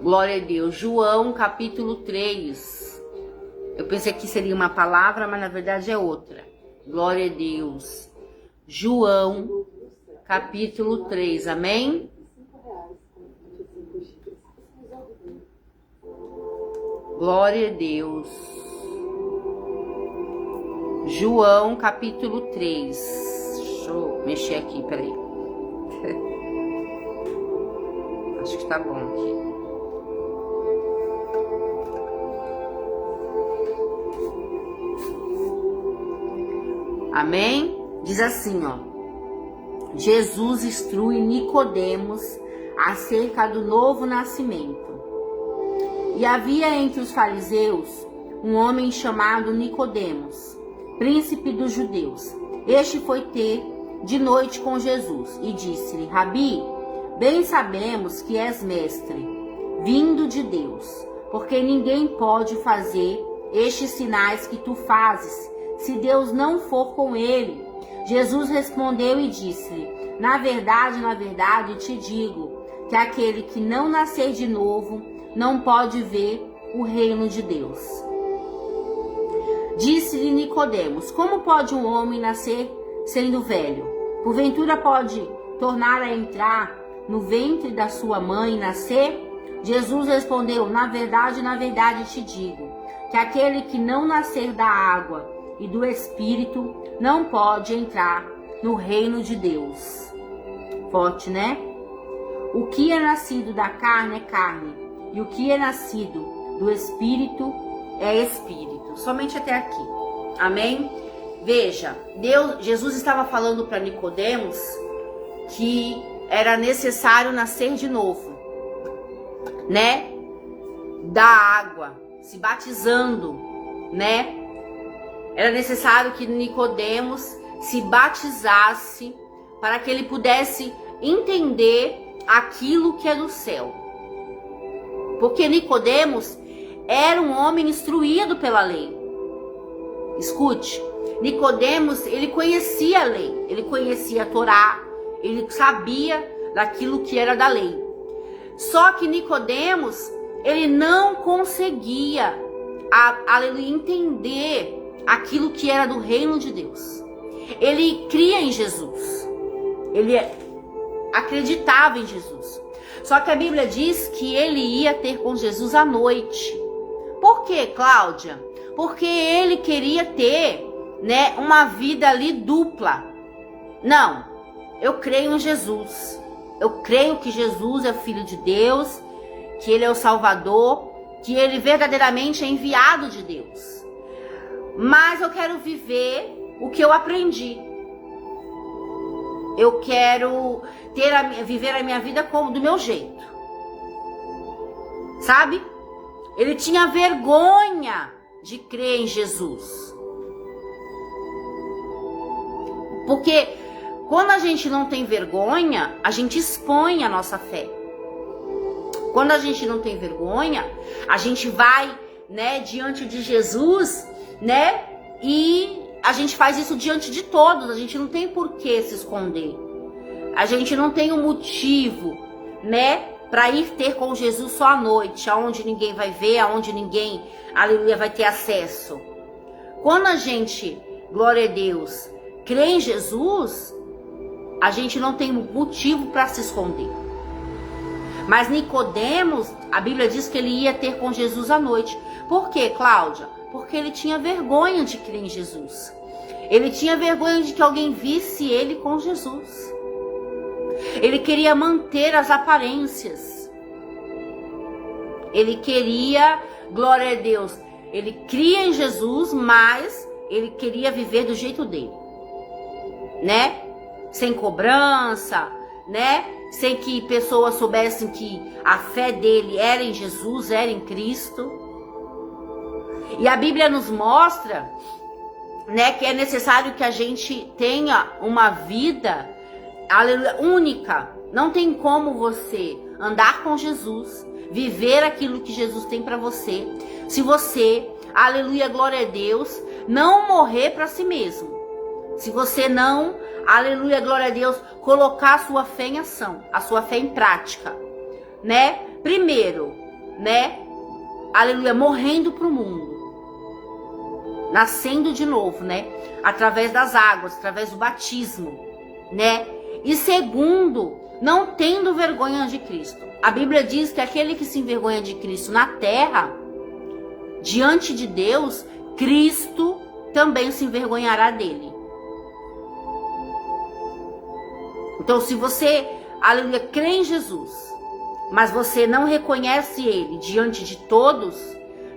Glória a Deus. João, capítulo 3. Eu pensei que seria uma palavra, mas na verdade é outra. Glória a Deus. João, capítulo 3, amém? Glória a Deus. João, capítulo 3. Deixa eu mexer aqui, peraí. Acho que tá bom aqui. Amém? Diz assim, ó. Jesus instrui Nicodemos acerca do novo nascimento. E havia entre os fariseus um homem chamado Nicodemos, príncipe dos judeus. Este foi ter de noite com Jesus e disse-lhe: Rabi, bem sabemos que és mestre, vindo de Deus, porque ninguém pode fazer estes sinais que tu fazes, se Deus não for com ele. Jesus respondeu e disse-lhe: na verdade te digo, que aquele que não nascer de novo não pode ver o reino de Deus. Disse-lhe Nicodemos: como pode um homem nascer sendo velho? Porventura pode tornar a entrar no ventre da sua mãe e nascer? Jesus respondeu: na verdade te digo, que aquele que não nascer da água e do Espírito não pode entrar no reino de Deus. Forte, né? O que é nascido da carne é carne, e o que é nascido do Espírito é Espírito. Somente até aqui. Amém? Veja, Jesus estava falando para Nicodemos que era necessário nascer de novo, né? Da água, se batizando, né? Era necessário que Nicodemos se batizasse para que ele pudesse entender aquilo que é do céu. Porque Nicodemos era um homem instruído pela lei. Escute, Nicodemos, ele conhecia a lei, ele conhecia a Torá, ele sabia daquilo que era da lei. Só que Nicodemos, ele não conseguia aleluia, entender aquilo que era do reino de Deus. Ele cria em Jesus. Ele acreditava em Jesus. Só que a Bíblia diz que ele ia ter com Jesus à noite. Por quê, Cláudia? Porque ele queria ter, né, uma vida ali dupla. Não, eu creio em Jesus. Eu creio que Jesus é o Filho de Deus, que ele é o Salvador, que ele verdadeiramente é enviado de Deus. Mas eu quero viver o que eu aprendi. Eu quero viver a minha vida do meu jeito. Sabe? Ele tinha vergonha de crer em Jesus. Porque quando a gente não tem vergonha, a gente expõe a nossa fé. Quando a gente não tem vergonha, a gente vai, né, diante de Jesus, né, e a gente faz isso diante de todos. A gente não tem por que se esconder. A gente não tem um motivo, né, para ir ter com Jesus só à noite, aonde ninguém vai ver, aonde ninguém, aleluia, vai ter acesso. Quando a gente, glória a Deus, crê em Jesus, a gente não tem motivo para se esconder. Mas Nicodemos, a Bíblia diz que ele ia ter com Jesus à noite. Por quê, Cláudia? Porque ele tinha vergonha de crer em Jesus. Ele tinha vergonha de que alguém visse ele com Jesus. Ele queria manter as aparências. Ele queria, glória a Deus, ele cria em Jesus, mas ele queria viver do jeito dele, né? Sem cobrança, né? Sem que pessoas soubessem que a fé dele era em Jesus, era em Cristo. E a Bíblia nos mostra, né, que é necessário que a gente tenha uma vida, aleluia, única. Não tem como você andar com Jesus, viver aquilo que Jesus tem para você, se você, aleluia, glória a Deus, não morrer para si mesmo. Se você não, aleluia, glória a Deus, colocar a sua fé em ação, a sua fé em prática, né? Primeiro, né? Aleluia, morrendo para o mundo, nascendo de novo, né? Através das águas, através do batismo, né? E segundo, não tendo vergonha de Cristo. A Bíblia diz que aquele que se envergonha de Cristo na terra, diante de Deus, Cristo também se envergonhará dele. Então, se você, aleluia, crê em Jesus, mas você não reconhece ele diante de todos,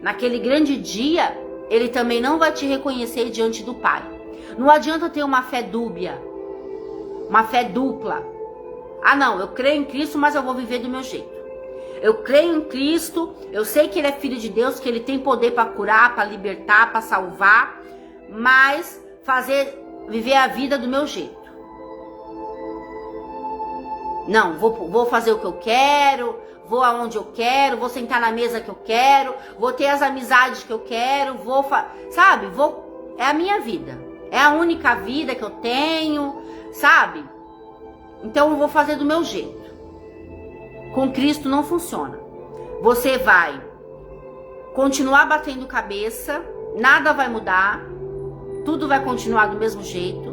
naquele grande dia, ele também não vai te reconhecer diante do Pai. Não adianta ter uma fé dúbia, uma fé dupla. Ah, não, eu creio em Cristo, mas eu vou viver do meu jeito. Eu creio em Cristo, eu sei que ele é Filho de Deus, que ele tem poder para curar, para libertar, para salvar, mas viver a vida do meu jeito. Não, vou fazer o que eu quero, vou aonde eu quero, vou sentar na mesa que eu quero, vou ter as amizades que eu quero, sabe? É a minha vida, é a única vida que eu tenho, sabe? Então eu vou fazer do meu jeito. Com Cristo não funciona. Você vai continuar batendo cabeça, nada vai mudar, tudo vai continuar do mesmo jeito,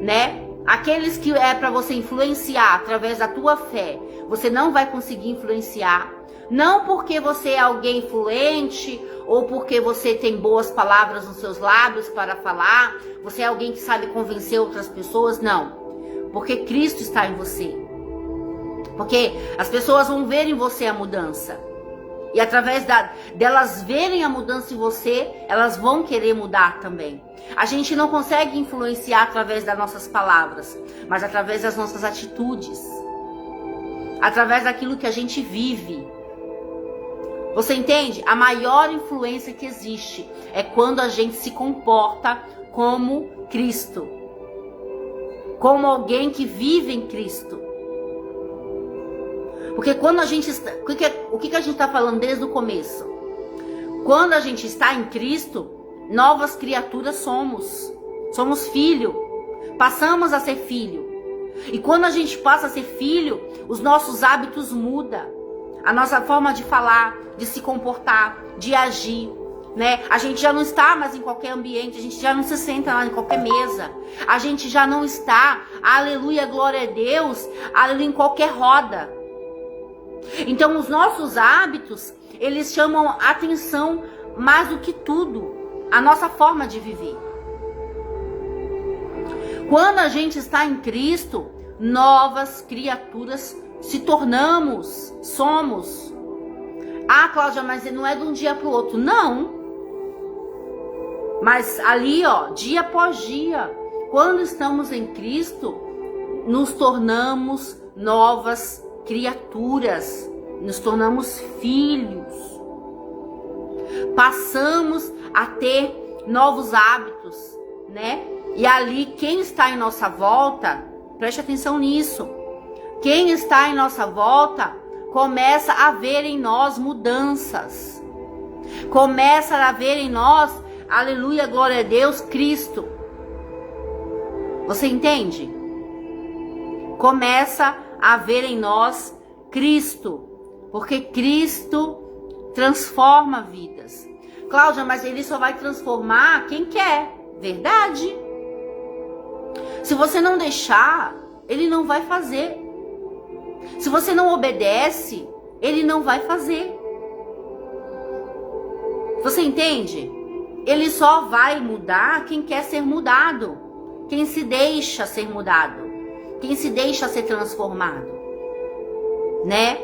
né? Aqueles que é para você influenciar através da tua fé, você não vai conseguir influenciar. Não porque você é alguém influente ou porque você tem boas palavras nos seus lábios para falar, você é alguém que sabe convencer outras pessoas, não. Porque Cristo está em você. Porque as pessoas vão ver em você a mudança. E através delas verem a mudança em você, elas vão querer mudar também. A gente não consegue influenciar através das nossas palavras, mas através das nossas atitudes. Através daquilo que a gente vive. Você entende? A maior influência que existe é quando a gente se comporta como Cristo. Como alguém que vive em Cristo. Porque quando a gente está... O que a gente está falando desde o começo? Quando a gente está em Cristo, novas criaturas somos. Somos filho. Passamos a ser filho. E quando a gente passa a ser filho, os nossos hábitos mudam. A nossa forma de falar, de se comportar, de agir. né? A gente já não está mais em qualquer ambiente, a gente já não se senta lá em qualquer mesa, a gente já não está, aleluia, glória a Deus, aleluia, em qualquer roda. Então os nossos hábitos, eles chamam atenção mais do que tudo, a nossa forma de viver. Quando a gente está em Cristo, novas criaturas se tornamos, somos. Ah, Cláudia, mas não é de um dia para o outro. Não. Mas ali, ó, dia após dia, quando estamos em Cristo, nos tornamos novas criaturas, nos tornamos filhos. Passamos a ter novos hábitos, né? E ali, quem está em nossa volta, preste atenção nisso. Quem está em nossa volta começa a ver em nós mudanças. Começa a ver em nós, aleluia, glória a Deus, Cristo. Você entende? Começa a ver em nós Cristo. Porque Cristo transforma vidas. Cláudia, mas ele só vai transformar quem quer. Verdade. Se você não deixar, ele não vai fazer. Se você não obedece, ele não vai fazer. Você entende? Ele só vai mudar quem quer ser mudado. Quem se deixa ser mudado. Quem se deixa ser transformado. Né?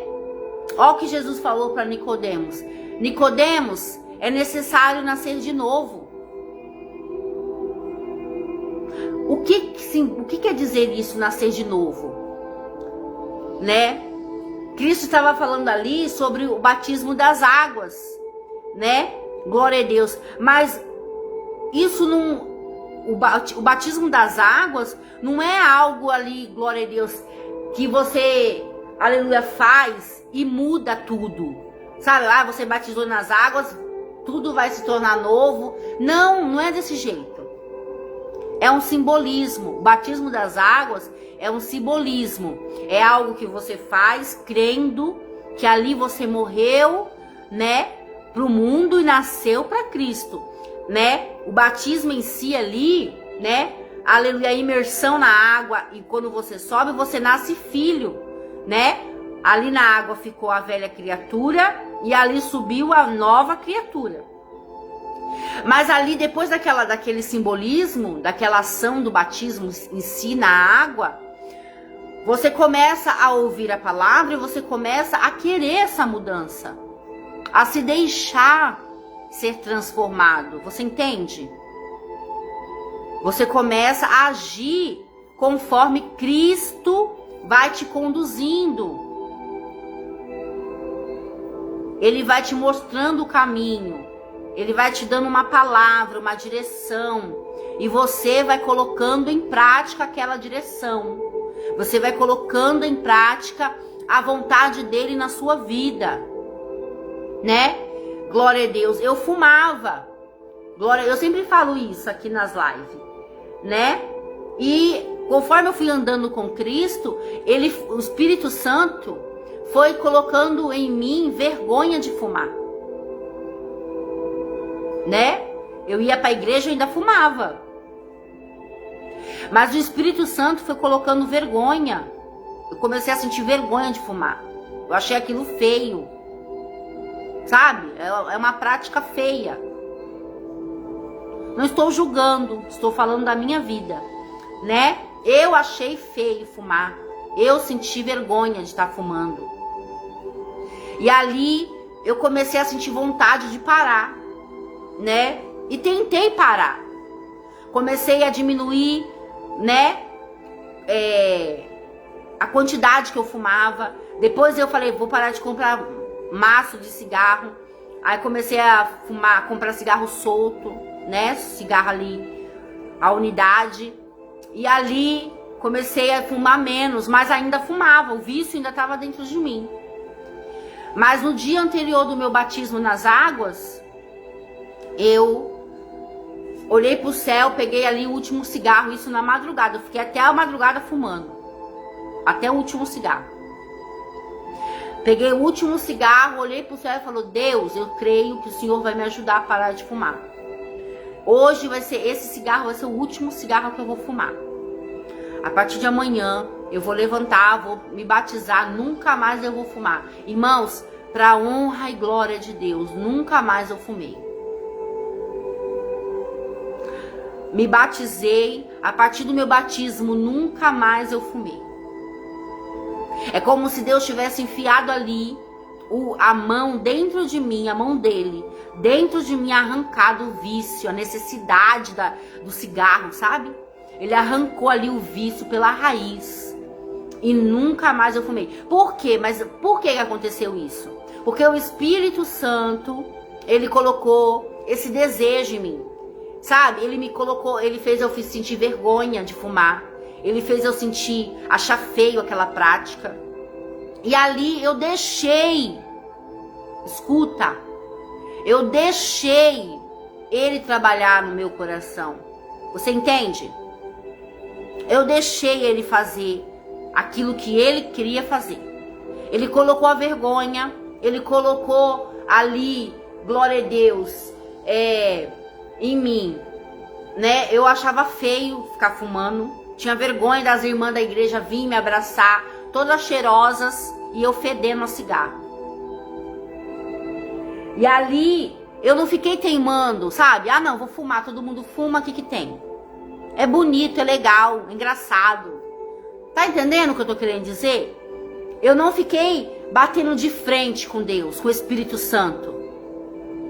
Olha o que Jesus falou para Nicodemos. Nicodemos, é necessário nascer de novo. O que quer dizer isso, nascer de novo? Né? Cristo estava falando ali sobre o batismo das águas, né? Glória a Deus. Mas isso não, o batismo das águas não é algo ali, glória a Deus, que você, aleluia, faz e muda tudo. Sabe? Ah, você batizou nas águas, tudo vai se tornar novo. Não, não é desse jeito. É um simbolismo. O batismo das águas é um simbolismo. É algo que você faz crendo que ali você morreu, né, para o mundo e nasceu para Cristo, né? O batismo em si ali, né? Aleluia, a imersão na água, e quando você sobe, você nasce filho, né? Ali na água ficou a velha criatura e ali subiu a nova criatura. Mas ali, depois daquele simbolismo, daquela ação do batismo em si na água, você começa a ouvir a palavra e você começa a querer essa mudança, a se deixar ser transformado. Você entende? Você começa a agir conforme Cristo vai te conduzindo. Ele vai te mostrando o caminho. Ele vai te dando uma palavra, uma direção. E você vai colocando em prática aquela direção. Você vai colocando em prática a vontade dele na sua vida. Né? Glória a Deus. Eu fumava. Eu sempre falo isso aqui nas lives. Né? E conforme eu fui andando com Cristo, o Espírito Santo foi colocando em mim vergonha de fumar. Né? Eu ia para a igreja e ainda fumava. Mas o Espírito Santo foi colocando vergonha. Eu comecei a sentir vergonha de fumar. Eu achei aquilo feio. Sabe? É uma prática feia. Não estou julgando, estou falando da minha vida, né? Eu achei feio fumar. Eu senti vergonha de estar fumando. E ali eu comecei a sentir vontade de parar, né? E tentei parar. Comecei a diminuir, né? A quantidade que eu fumava. Depois eu falei, vou parar de comprar maço de cigarro. Aí comecei a comprar cigarro solto, né? Cigarro ali, a unidade. E ali comecei a fumar menos, mas ainda fumava. O vício ainda estava dentro de mim. Mas no dia anterior do meu batismo nas águas, eu olhei pro céu, peguei ali o último cigarro, isso na madrugada. Eu fiquei até a madrugada fumando. Até o último cigarro. Peguei o último cigarro, olhei pro céu e falei, Deus, eu creio que o Senhor vai me ajudar a parar de fumar. Hoje esse cigarro vai ser o último cigarro que eu vou fumar. A partir de amanhã eu vou levantar, vou me batizar, nunca mais eu vou fumar. Irmãos, para honra e glória de Deus, nunca mais eu fumei. Me batizei, a partir do meu batismo, nunca mais eu fumei. É como se Deus tivesse enfiado ali a mão dentro de mim, a mão dele, dentro de mim, arrancado o vício, a necessidade do cigarro, sabe? Ele arrancou ali o vício pela raiz. E nunca mais eu fumei. Por quê? Mas por que aconteceu isso? Porque o Espírito Santo, ele colocou esse desejo em mim. Sabe? Ele me colocou, ele fez eu sentir vergonha de fumar. Ele fez eu achar feio aquela prática. E ali eu deixei, escuta, eu deixei ele trabalhar no meu coração. Você entende? Eu deixei ele fazer aquilo que ele queria fazer. Ele colocou a vergonha, ele colocou ali, glória a Deus, em mim, né? Eu achava feio ficar fumando, tinha vergonha das irmãs da igreja vir me abraçar, todas cheirosas, e eu fedendo a cigarro. E ali, eu não fiquei teimando, sabe? Ah, não, vou fumar, todo mundo fuma, o que que tem? É bonito, é legal, é engraçado. Tá entendendo o que eu tô querendo dizer? Eu não fiquei batendo de frente com Deus, com o Espírito Santo.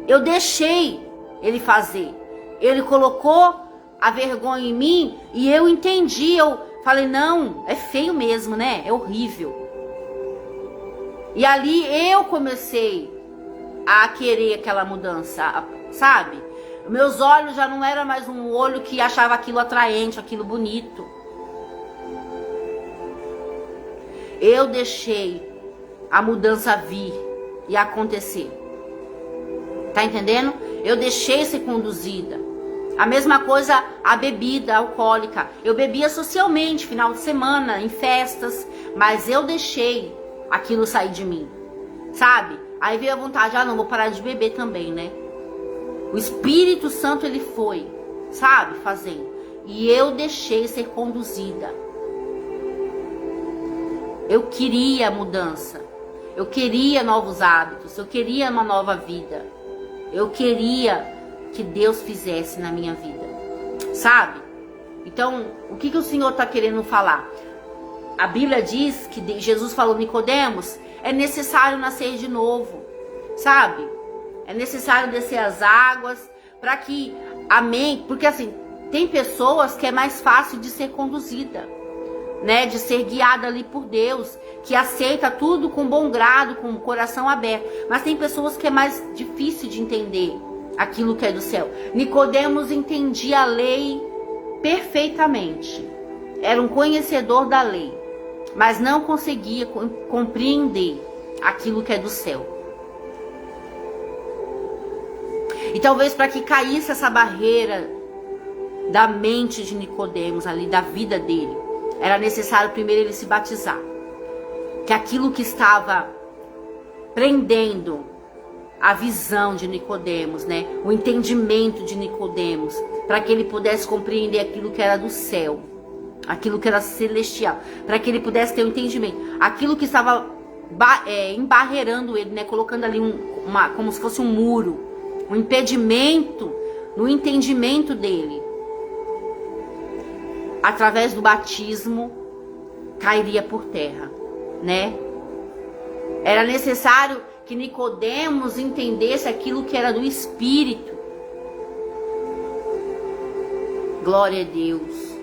Eu deixei ele fazer. Ele colocou a vergonha em mim e eu entendi. Eu falei, não, é feio mesmo, né? É horrível. E ali eu comecei a querer aquela mudança, sabe? Meus olhos já não eram mais um olho que achava aquilo atraente, aquilo bonito. Eu deixei a mudança vir e acontecer. Tá entendendo? Eu deixei ser conduzida. A mesma coisa a bebida alcoólica. Eu bebia socialmente, final de semana, em festas, mas eu deixei aquilo sair de mim, sabe? Aí veio a vontade, não, vou parar de beber também, né? O Espírito Santo, ele foi, sabe, fazendo. E eu deixei ser conduzida. Eu queria mudança. Eu queria novos hábitos. Eu queria uma nova vida. Eu queria que Deus fizesse na minha vida, sabe? Então, o que o Senhor está querendo falar? A Bíblia diz que Jesus falou, Nicodemos, é necessário nascer de novo, sabe? É necessário descer as águas para que, amém? Porque assim, tem pessoas que é mais fácil de ser conduzida, né? De ser guiada ali por Deus, que aceita tudo com bom grado, com o coração aberto. Mas tem pessoas que é mais difícil de entender aquilo que é do céu. Nicodemos entendia a lei perfeitamente. Era um conhecedor da lei, mas não conseguia compreender aquilo que é do céu. E talvez para que caísse essa barreira da mente de Nicodemos ali, da vida dele, era necessário primeiro ele se batizar. Que aquilo que estava prendendo a visão de Nicodemos, né? O entendimento de Nicodemos, para que ele pudesse compreender aquilo que era do céu, aquilo que era celestial, para que ele pudesse ter um entendimento, aquilo que estava embarreirando ele, né? Colocando ali como se fosse um muro, um impedimento no entendimento dele. Através do batismo cairia por terra, né? Era necessário que Nicodemos entendesse aquilo que era do Espírito. Glória a Deus.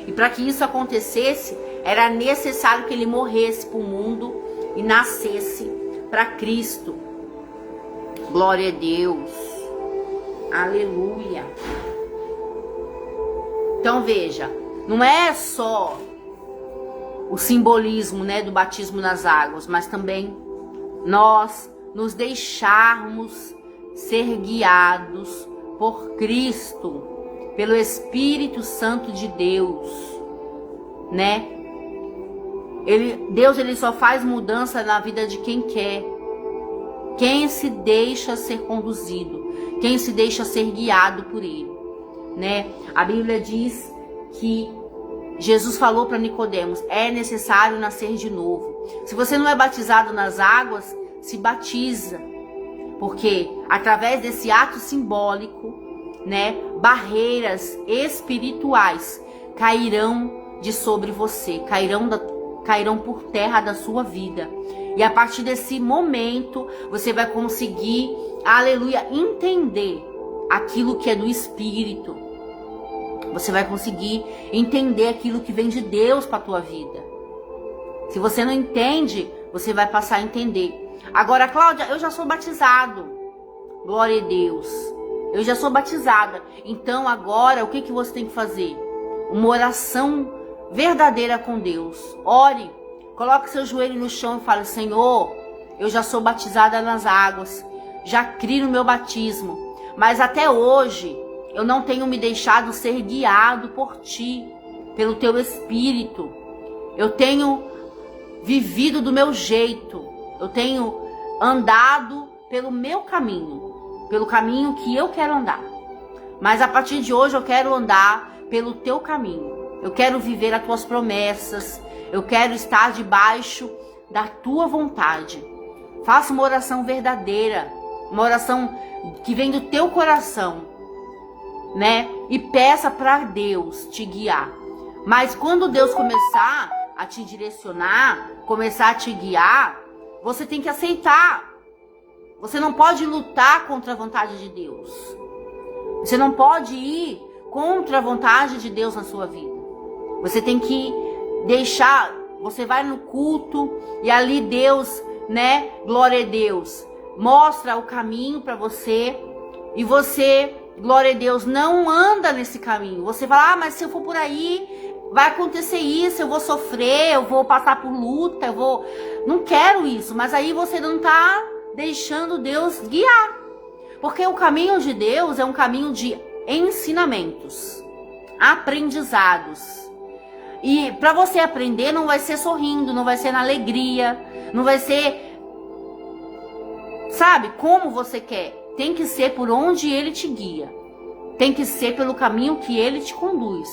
E para que isso acontecesse, era necessário que ele morresse para o mundo e nascesse para Cristo. Glória a Deus. Aleluia. Então veja, não é só o simbolismo, né, do batismo nas águas, mas também nós nos deixarmos ser guiados por Cristo, pelo Espírito Santo de Deus, né? Deus ele só faz mudança na vida de quem quer. Quem se deixa ser conduzido, quem se deixa ser guiado por ele, né? A Bíblia diz que Jesus falou para Nicodemos: é necessário nascer de novo. Se você não é batizado nas águas, se batiza, porque através desse ato simbólico, né, barreiras espirituais cairão de sobre você, cairão por terra da sua vida. E a partir desse momento, você vai conseguir, aleluia, entender aquilo que é do Espírito. Você vai conseguir entender aquilo que vem de Deus para a tua vida. Se você não entende, você vai passar a entender. Agora, Cláudia, eu já sou batizado. Glória a Deus. Eu já sou batizada. Então, agora, o que você tem que fazer? Uma oração verdadeira com Deus. Ore. Coloque seu joelho no chão e fale: Senhor, eu já sou batizada nas águas, já criei no meu batismo, mas até hoje eu não tenho me deixado ser guiado por Ti, pelo Teu Espírito. Eu tenho vivido do meu jeito, eu tenho andado pelo meu caminho, pelo caminho que eu quero andar. Mas a partir de hoje eu quero andar pelo Teu caminho, eu quero viver as Tuas promessas. Eu quero estar debaixo da tua vontade. Faça uma oração verdadeira, uma oração que vem do teu coração, né? E peça para Deus te guiar. Mas quando Deus começar a te direcionar, começar a te guiar, você tem que aceitar. Você não pode lutar contra a vontade de Deus. Você não pode ir contra a vontade de Deus na sua vida. Você tem que deixar, você vai no culto e ali Deus, né, glória a Deus, mostra o caminho para você e você, glória a Deus, não anda nesse caminho. Você fala: mas se eu for por aí, vai acontecer isso, eu vou sofrer, eu vou passar por luta, não quero isso. Mas aí você não tá deixando Deus guiar, porque o caminho de Deus é um caminho de ensinamentos, aprendizados. E para você aprender não vai ser sorrindo, não vai ser na alegria, não vai ser, sabe, como você quer. Tem que ser por onde Ele te guia. Tem que ser pelo caminho que Ele te conduz.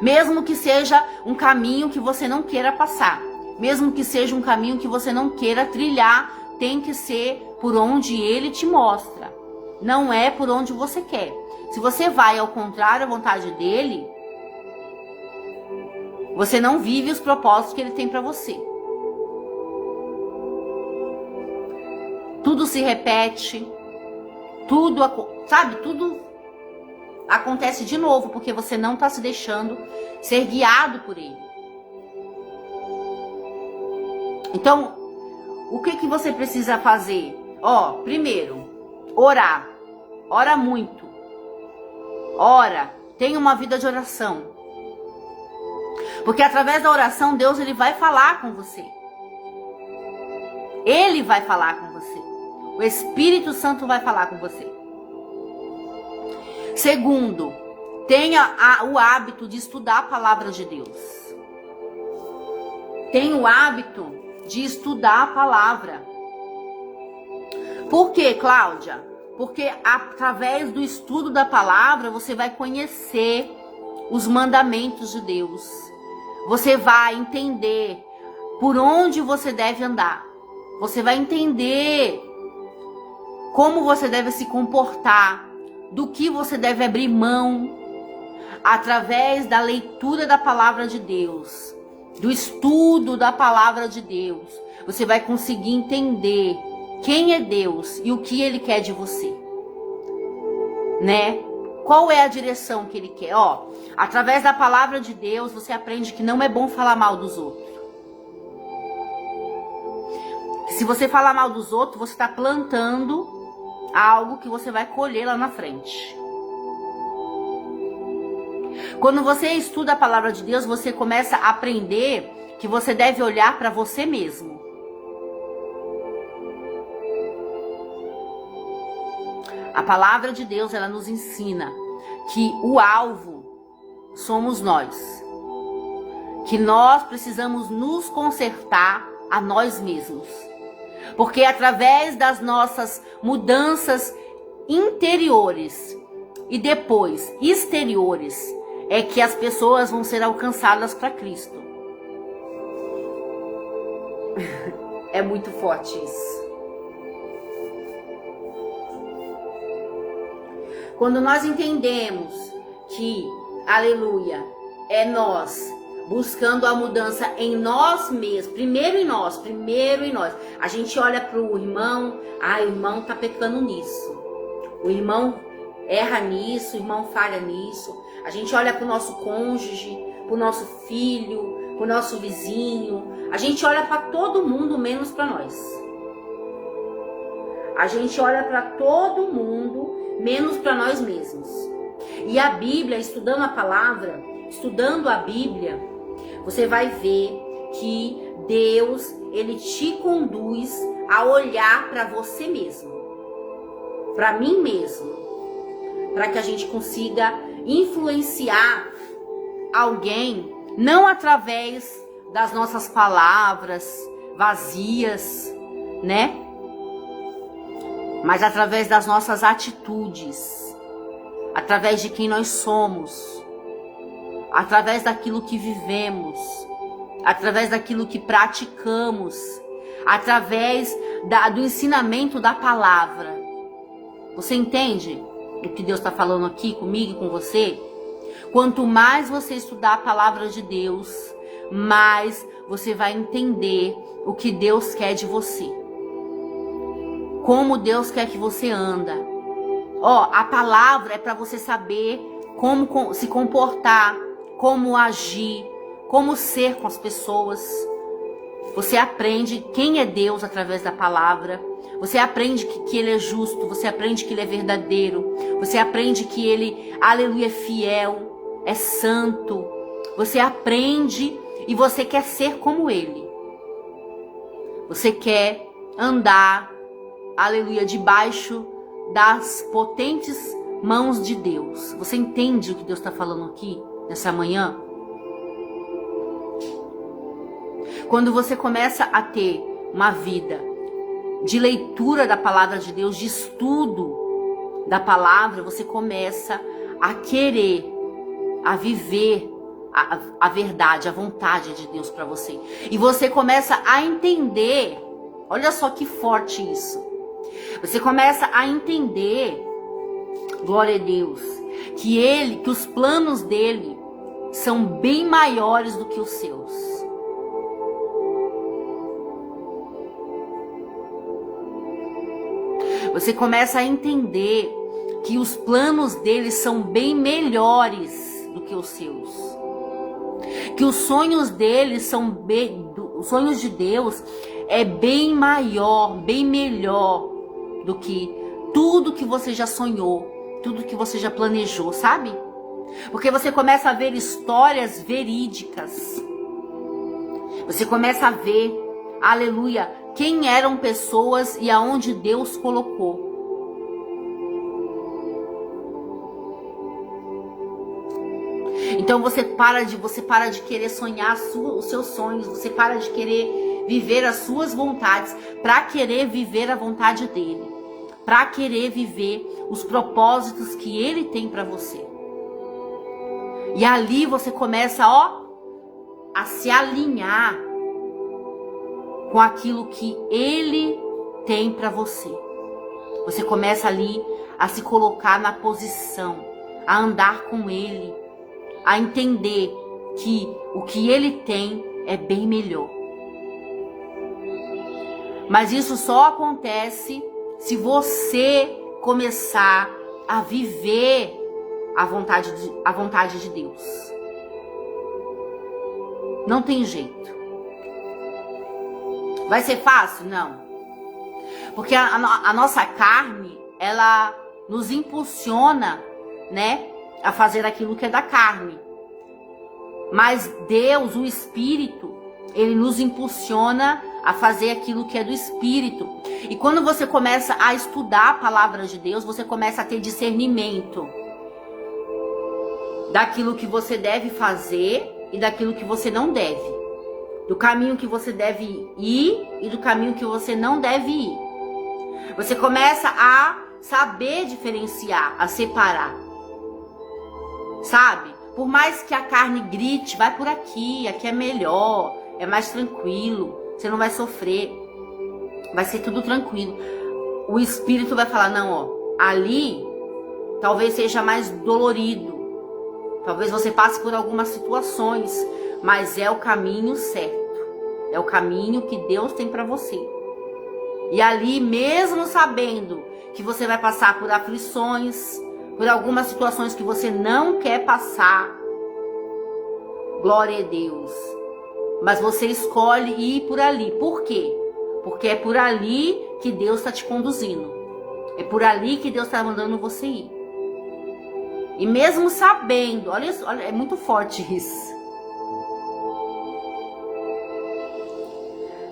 Mesmo que seja um caminho que você não queira passar, mesmo que seja um caminho que você não queira trilhar, tem que ser por onde Ele te mostra. Não é por onde você quer. Se você vai ao contrário à vontade dEle, você não vive os propósitos que Ele tem para você. Tudo se repete, tudo acontece de novo, porque você não está se deixando ser guiado por Ele. Então, o que você precisa fazer? Primeiro, orar. Ora muito. Ora, tenha uma vida de oração. Porque através da oração, Deus ele vai falar com você. Ele vai falar com você. O Espírito Santo vai falar com você. Segundo, tenha o hábito de estudar a palavra de Deus. Tenha o hábito de estudar a palavra. Por quê, Cláudia? Porque através do estudo da palavra, você vai conhecer os mandamentos de Deus. Você vai entender por onde você deve andar. Você vai entender como você deve se comportar, do que você deve abrir mão, através da leitura da palavra de Deus, do estudo da palavra de Deus. Você vai conseguir entender quem é Deus e o que Ele quer de você, né? Qual é a direção que Ele quer? Através da palavra de Deus, você aprende que não é bom falar mal dos outros. Se você falar mal dos outros, você está plantando algo que você vai colher lá na frente. Quando você estuda a palavra de Deus, você começa a aprender que você deve olhar para você mesmo. A palavra de Deus, ela nos ensina que o alvo somos nós. que nós precisamos nos consertar a nós mesmos. Porque através das nossas mudanças interiores e depois exteriores é que as pessoas vão ser alcançadas para Cristo. É muito forte isso. Quando nós entendemos que, aleluia, é nós buscando a mudança em nós mesmos, primeiro em nós. A gente olha para o irmão, o irmão tá pecando nisso. O irmão erra nisso, o irmão falha nisso. A gente olha para o nosso cônjuge, para o nosso filho, para o nosso vizinho. A gente olha para todo mundo menos para nós. A gente olha para todo mundo menos para nós mesmos. E a Bíblia, estudando a palavra, estudando a Bíblia, você vai ver que Deus, ele te conduz a olhar para você mesmo, para mim mesmo, para que a gente consiga influenciar alguém, não através das nossas palavras vazias, né? Mas através das nossas atitudes, através de quem nós somos, através daquilo que vivemos, através daquilo que praticamos, através do ensinamento da palavra. Você entende o que Deus está falando aqui comigo e com você? Quanto mais você estudar a palavra de Deus, mais você vai entender o que Deus quer de você. Como Deus quer que você anda. A palavra é para você saber como se comportar, como agir, como ser com as pessoas. Você aprende quem é Deus através da palavra. Você aprende que Ele é justo. Você aprende que Ele é verdadeiro. Você aprende que Ele, aleluia, é fiel, é santo. Você aprende e você quer ser como Ele. Você quer andar, aleluia, debaixo das potentes mãos de Deus. Você entende o que Deus está falando aqui nessa manhã? Quando você começa a ter uma vida de leitura da palavra de Deus, de estudo da palavra, você começa a querer, a viver a verdade, a vontade de Deus para você. E você começa a entender, olha só que forte isso. Você começa a entender, glória a Deus, que os planos dele são bem maiores do que os seus. Você começa a entender que os planos dele são bem melhores do que os seus. Que os sonhos dele os sonhos de Deus é bem maior, bem melhor do que tudo que você já sonhou, tudo que você já planejou, sabe? Porque você começa a ver histórias verídicas. Você começa a ver, aleluia, quem eram pessoas e aonde Deus colocou. Então você para de querer sonhar os seus sonhos, você para de querer viver as suas vontades para querer viver a vontade dele, para querer viver os propósitos que ele tem para você. E ali você começa, a se alinhar com aquilo que ele tem para você. Você começa ali a se colocar na posição, a andar com ele, a entender que o que ele tem é bem melhor. Mas isso só acontece se você começar a viver a vontade de Deus. Não tem jeito. Vai ser fácil? Não. Porque a nossa carne, ela nos impulsiona, né, a fazer aquilo que é da carne. Mas Deus, o Espírito, ele nos impulsiona a fazer aquilo que é do Espírito. E quando você começa a estudar a palavra de Deus, você começa a ter discernimento daquilo que você deve fazer e daquilo que você não deve. Do caminho que você deve ir e do caminho que você não deve ir. Você começa a saber diferenciar, a separar. Sabe? Por mais que a carne grite, vai por aqui, aqui é melhor, é mais tranquilo, você não vai sofrer, vai ser tudo tranquilo. O espírito vai falar, não, ó, ali talvez seja mais dolorido, talvez você passe por algumas situações, mas é o caminho certo, é o caminho que Deus tem para você. E ali, mesmo sabendo que você vai passar por aflições, por algumas situações que você não quer passar, glória a Deus, mas você escolhe ir por ali. Por quê? Porque é por ali que Deus está te conduzindo, é por ali que Deus está mandando você ir. E mesmo sabendo, olha isso, olha, é muito forte isso,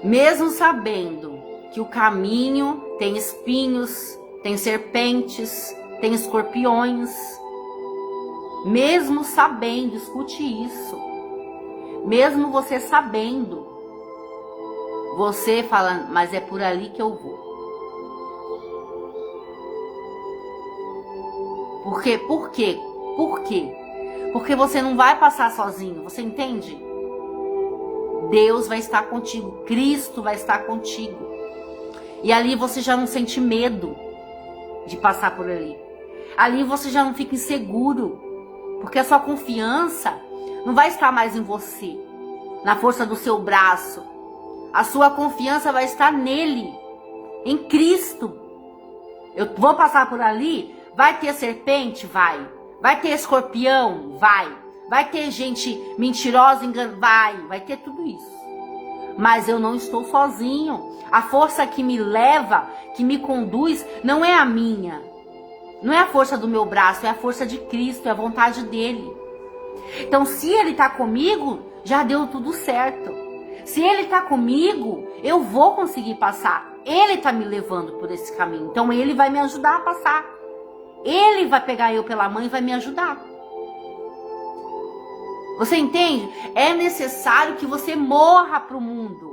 mesmo sabendo que o caminho tem espinhos, tem serpentes, tem escorpiões, mesmo sabendo, escute isso, mesmo você sabendo, você fala, mas é por ali que eu vou. Por quê? Por quê? Por quê? Porque você não vai passar sozinho, você entende? Deus vai estar contigo, Cristo vai estar contigo. E ali você já não sente medo de passar por ali. Ali você já não fica inseguro, porque a sua confiança não vai estar mais em você, na força do seu braço. A sua confiança vai estar nele, em Cristo. Eu vou passar por ali, vai ter serpente? Vai ter escorpião? Vai ter gente mentirosa, vai ter tudo isso. Mas eu não estou sozinho. A força que me leva, que me conduz, não é a minha. Não é a força do meu braço, é a força de Cristo, é a vontade dele. Então, se ele está comigo, já deu tudo certo. Se ele está comigo, eu vou conseguir passar. Ele está me levando por esse caminho. Então, ele vai me ajudar a passar. Ele vai pegar eu pela mão e vai me ajudar. Você entende? É necessário que você morra para o mundo.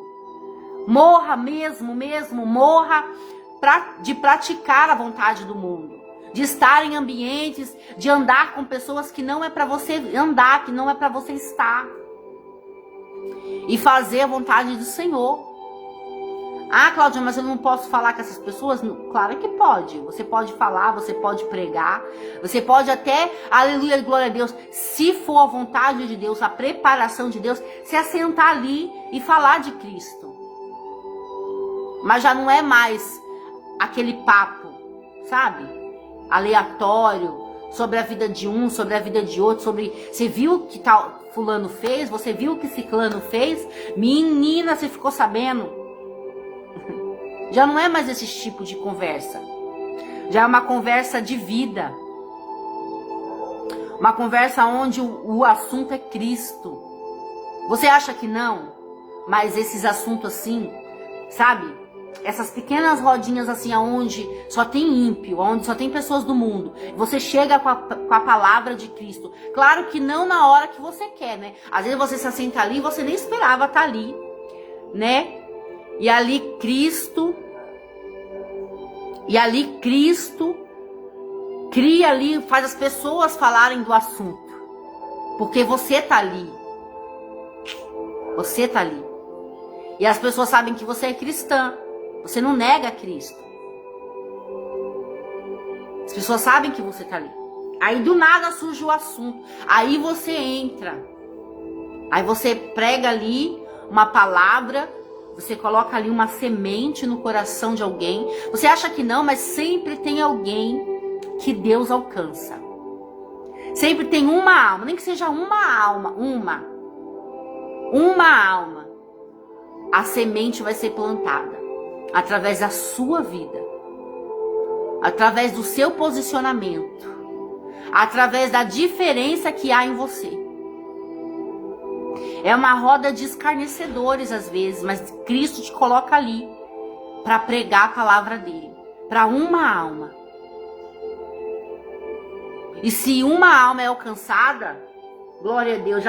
Morra mesmo, morra de praticar a vontade do mundo. De estar em ambientes, de andar com pessoas que não é para você andar, que não é para você estar. E fazer a vontade do Senhor. Ah, Cláudia, mas eu não posso falar com essas pessoas? Claro que pode. Você pode falar, você pode pregar, você pode até, aleluia, glória a Deus, se for a vontade de Deus, a preparação de Deus, se assentar ali e falar de Cristo. Mas já não é mais aquele papo, sabe? Aleatório, sobre a vida de um, sobre a vida de outro, sobre, você viu o que tal fulano fez? Você viu o que ciclano fez? Menina, você ficou sabendo? Já não é mais esse tipo de conversa. Já é uma conversa de vida. Uma conversa onde o assunto é Cristo. Você acha que não? Mas esses assuntos assim, sabe? Essas pequenas rodinhas assim, onde só tem ímpio, onde só tem pessoas do mundo. Você chega com a palavra de Cristo. Claro que não na hora que você quer, né? Às vezes você se assenta ali e você nem esperava estar ali, né? E ali Cristo cria ali, faz as pessoas falarem do assunto. Porque você tá ali. Você tá ali. E as pessoas sabem que você é cristã. Você não nega Cristo. As pessoas sabem que você tá ali. Aí do nada surge o assunto. Aí você entra. Aí você prega ali uma palavra. Você coloca ali uma semente no coração de alguém. Você acha que não, mas sempre tem alguém que Deus alcança. Sempre tem uma alma, nem que seja uma alma, uma alma. A semente vai ser plantada através da sua vida, através do seu posicionamento, através da diferença que há em você. É uma roda de escarnecedores às vezes, mas Cristo te coloca ali para pregar a palavra dele, para uma alma. E se uma alma é alcançada, glória a Deus,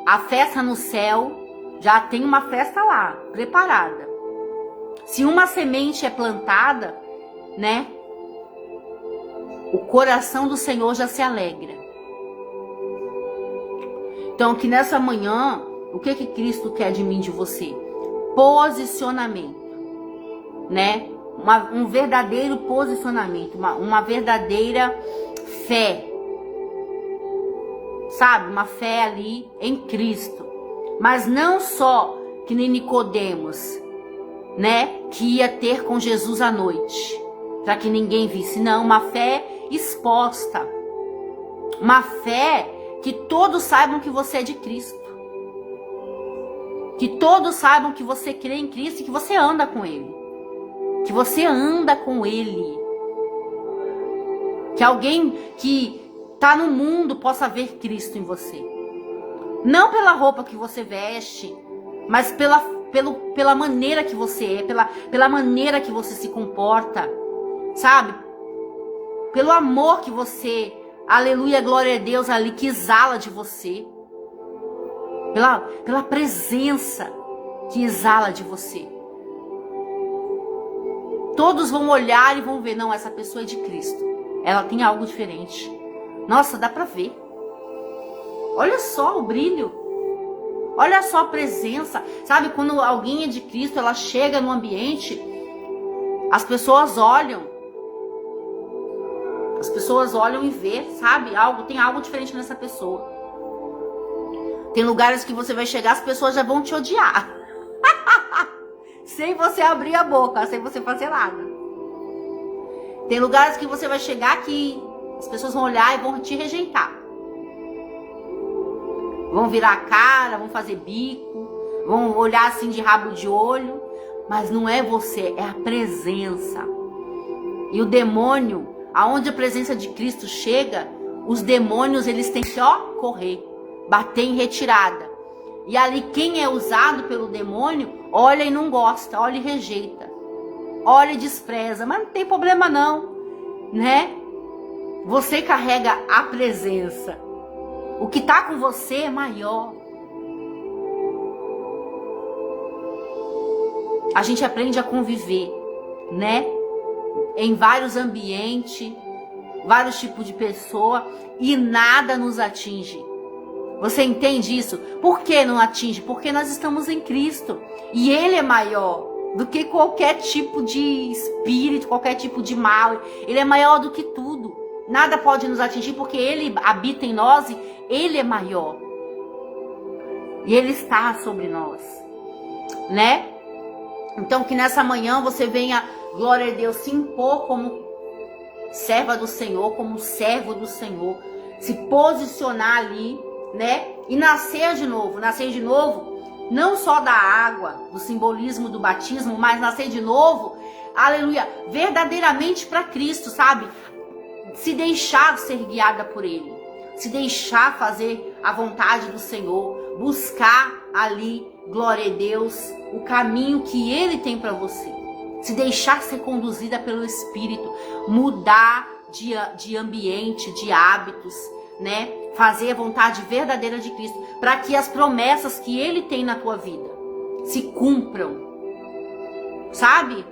a festa no céu, já tem uma festa lá, preparada. Se uma semente é plantada, né? O coração do Senhor já se alegra. Então, que nessa manhã, o que Cristo quer de mim, de você? Posicionamento, né? Um verdadeiro posicionamento, uma verdadeira fé, sabe? Uma fé ali em Cristo. Mas não só que nem Nicodemos, né? Que ia ter com Jesus à noite, para que ninguém visse. Não, uma fé exposta. Uma fé que todos saibam que você é de Cristo. Que todos saibam que você crê em Cristo e que você anda com Ele. Que você anda com Ele. Que alguém que está no mundo possa ver Cristo em você. Não pela roupa que você veste, mas pela maneira que você é, pela maneira que você se comporta, sabe? Pelo amor que você, aleluia, glória a Deus, ali que exala de você. Pela presença que exala de você. Todos vão olhar e vão ver, não, essa pessoa é de Cristo. Ela tem algo diferente. Nossa, dá pra ver. Olha só o brilho. Olha só a presença. Sabe, quando alguém é de Cristo, ela chega no ambiente, as pessoas olham. As pessoas olham e vê, sabe? Tem algo diferente nessa pessoa. Tem lugares que você vai chegar, as pessoas já vão te odiar. Sem você abrir a boca, sem você fazer nada. Tem lugares que você vai chegar que as pessoas vão olhar e vão te rejeitar. Vão virar a cara, vão fazer bico, vão olhar assim de rabo de olho. Mas não é você, é a presença. E o demônio, aonde a presença de Cristo chega, os demônios eles têm que, correr, bater em retirada. E ali quem é usado pelo demônio, olha e não gosta, olha e rejeita. Olha e despreza, mas não tem problema não, né? Você carrega a presença. O que está com você é maior. A gente aprende a conviver, né? Em vários ambientes, vários tipos de pessoa e nada nos atinge. Você entende isso? Por que não atinge? Porque nós estamos em Cristo. E Ele é maior do que qualquer tipo de espírito, qualquer tipo de mal. Ele é maior do que tudo. Nada pode nos atingir porque Ele habita em nós e Ele é maior. E Ele está sobre nós, né? Então que nessa manhã você venha, glória a Deus, se impor como serva do Senhor, como servo do Senhor. Se posicionar ali, né? E nascer de novo não só da água, do simbolismo do batismo, mas nascer de novo, aleluia, verdadeiramente para Cristo, sabe? Se deixar ser guiada por Ele, se deixar fazer a vontade do Senhor, buscar ali, glória a Deus, o caminho que Ele tem para você, se deixar ser conduzida pelo Espírito, mudar de ambiente, de hábitos, né? Fazer a vontade verdadeira de Cristo, para que as promessas que Ele tem na tua vida se cumpram, sabe?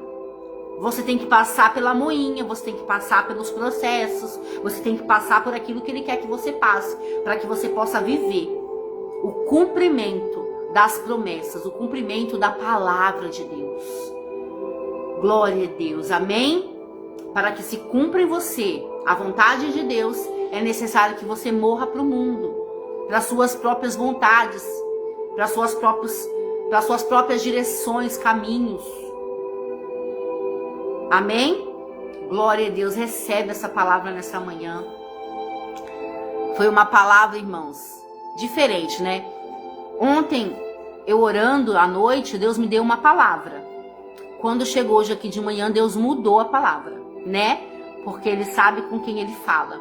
Você tem que passar pela moinha, você tem que passar pelos processos, você tem que passar por aquilo que Ele quer que você passe, para que você possa viver o cumprimento das promessas, o cumprimento da palavra de Deus. Glória a Deus, amém? Para que se cumpra em você a vontade de Deus, é necessário que você morra para o mundo, para suas próprias vontades, para suas próprias direções, caminhos. Amém? Glória a Deus, recebe essa palavra nessa manhã. Foi uma palavra, irmãos, diferente, né? Ontem, eu orando à noite, Deus me deu uma palavra. Quando chegou hoje aqui de manhã, Deus mudou a palavra, né? Porque Ele sabe com quem Ele fala.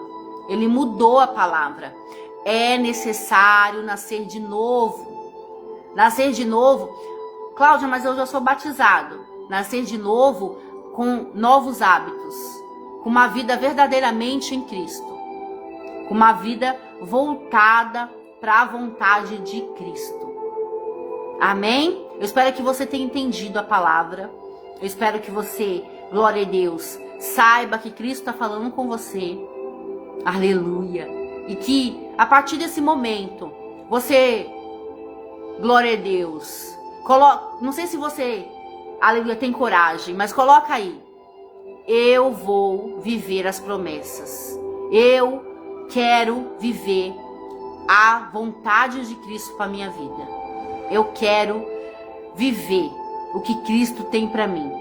Ele mudou a palavra. É necessário nascer de novo. Nascer de novo. Cláudia, mas eu já sou batizado. Nascer de novo com novos hábitos. Com uma vida verdadeiramente em Cristo. Com uma vida voltada para a vontade de Cristo. Amém? Eu espero que você tenha entendido a palavra. Eu espero que você, glória a Deus, saiba que Cristo está falando com você. Aleluia. E que a partir desse momento, você, glória a Deus, não sei se você, aleluia, tem coragem, mas coloca aí. Eu vou viver as promessas. Eu quero viver a vontade de Cristo para minha vida. Eu quero viver o que Cristo tem para mim.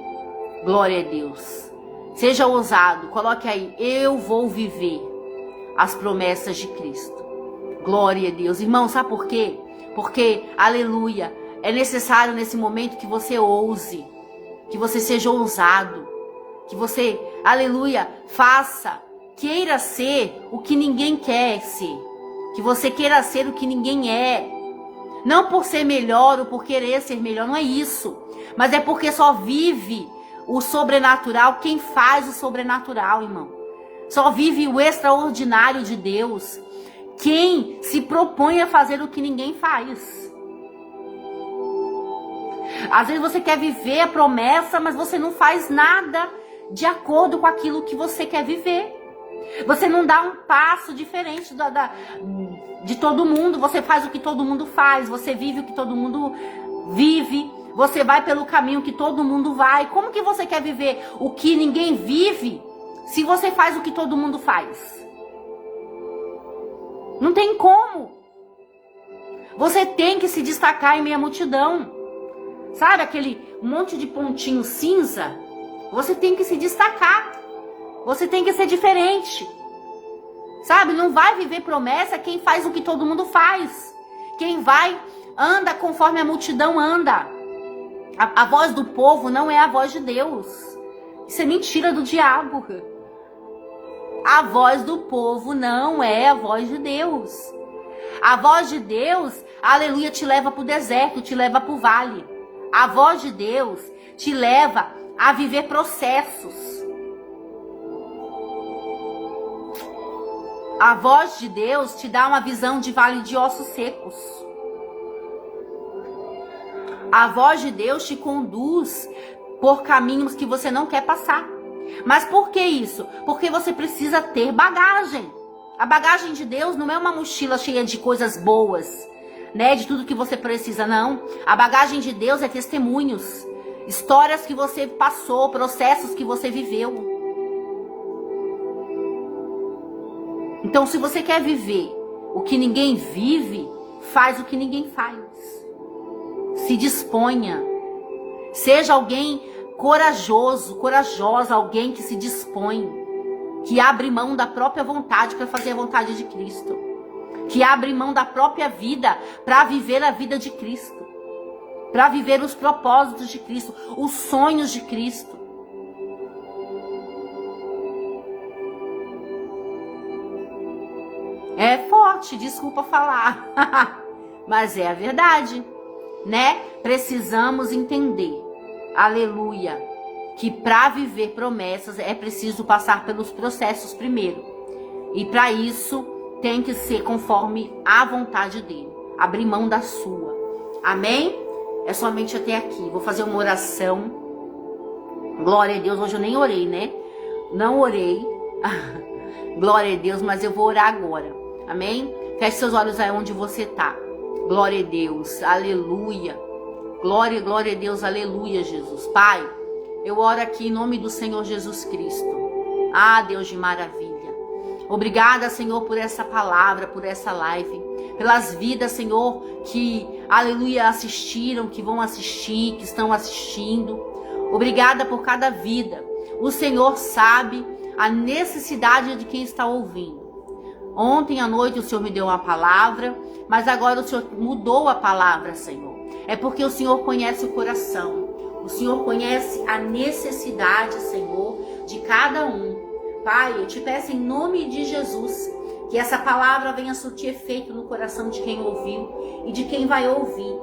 Glória a Deus. Seja ousado, coloque aí. Eu vou viver as promessas de Cristo. Glória a Deus. Irmão, sabe por quê? Porque, aleluia, é necessário nesse momento que você ouse, que você seja ousado, que você, aleluia, faça, queira ser o que ninguém quer ser, que você queira ser o que ninguém é, não por ser melhor ou por querer ser melhor, não é isso, mas é porque só vive o sobrenatural quem faz o sobrenatural, irmão. Só vive o extraordinário de Deus quem se propõe a fazer o que ninguém faz. Às vezes você quer viver a promessa, mas você não faz nada de acordo com aquilo que você quer viver. Você não dá um passo diferente de todo mundo. Você faz o que todo mundo faz. Você vive o que todo mundo vive. Você vai pelo caminho que todo mundo vai. Como que você quer viver o que ninguém vive se você faz o que todo mundo faz? Não tem como. Você tem que se destacar em meio à multidão. Sabe aquele monte de pontinho cinza? Você tem que se destacar. Você tem que ser diferente. Sabe? Não vai viver promessa quem faz o que todo mundo faz. Quem anda conforme a multidão anda. A voz do povo não é a voz de Deus. Isso é mentira do diabo. A voz do povo não é a voz de Deus. A voz de Deus, aleluia, te leva para o deserto, te leva para o vale. A voz de Deus te leva a viver processos. A voz de Deus te dá uma visão de vale de ossos secos. A voz de Deus te conduz por caminhos que você não quer passar. Mas por que isso? Porque você precisa ter bagagem. A bagagem de Deus não é uma mochila cheia de coisas boas, né? De tudo que você precisa, não. A bagagem de Deus é testemunhos, histórias que você passou, processos que você viveu. Então, se você quer viver o que ninguém vive, faz o que ninguém faz. Se disponha. Seja alguém corajoso, corajosa, alguém que se dispõe, que abre mão da própria vontade para fazer a vontade de Cristo, que abre mão da própria vida para viver a vida de Cristo, para viver os propósitos de Cristo, os sonhos de Cristo. É forte, desculpa falar, mas é a verdade, né? Precisamos entender, aleluia, que para viver promessas é preciso passar pelos processos primeiro. E para isso tem que ser conforme a vontade dele. Abrir mão da sua. Amém? É somente até aqui. Vou fazer uma oração. Glória a Deus. Hoje eu nem orei, né? Não orei. Glória a Deus, mas eu vou orar agora. Amém? Feche seus olhos aí onde você tá. Glória a Deus. Aleluia. Glória, glória a Deus. Aleluia, Jesus. Pai, eu oro aqui em nome do Senhor Jesus Cristo. Ah, Deus de maravilha. Obrigada, Senhor, por essa palavra, por essa live. Pelas vidas, Senhor, que, aleluia, assistiram, que vão assistir, que estão assistindo. Obrigada por cada vida. O Senhor sabe a necessidade de quem está ouvindo. Ontem à noite o Senhor me deu uma palavra, mas agora o Senhor mudou a palavra, Senhor. É porque o Senhor conhece o coração. O Senhor conhece a necessidade, Senhor, de cada um. Pai, eu te peço em nome de Jesus, que essa palavra venha surtir efeito no coração de quem ouviu e de quem vai ouvir.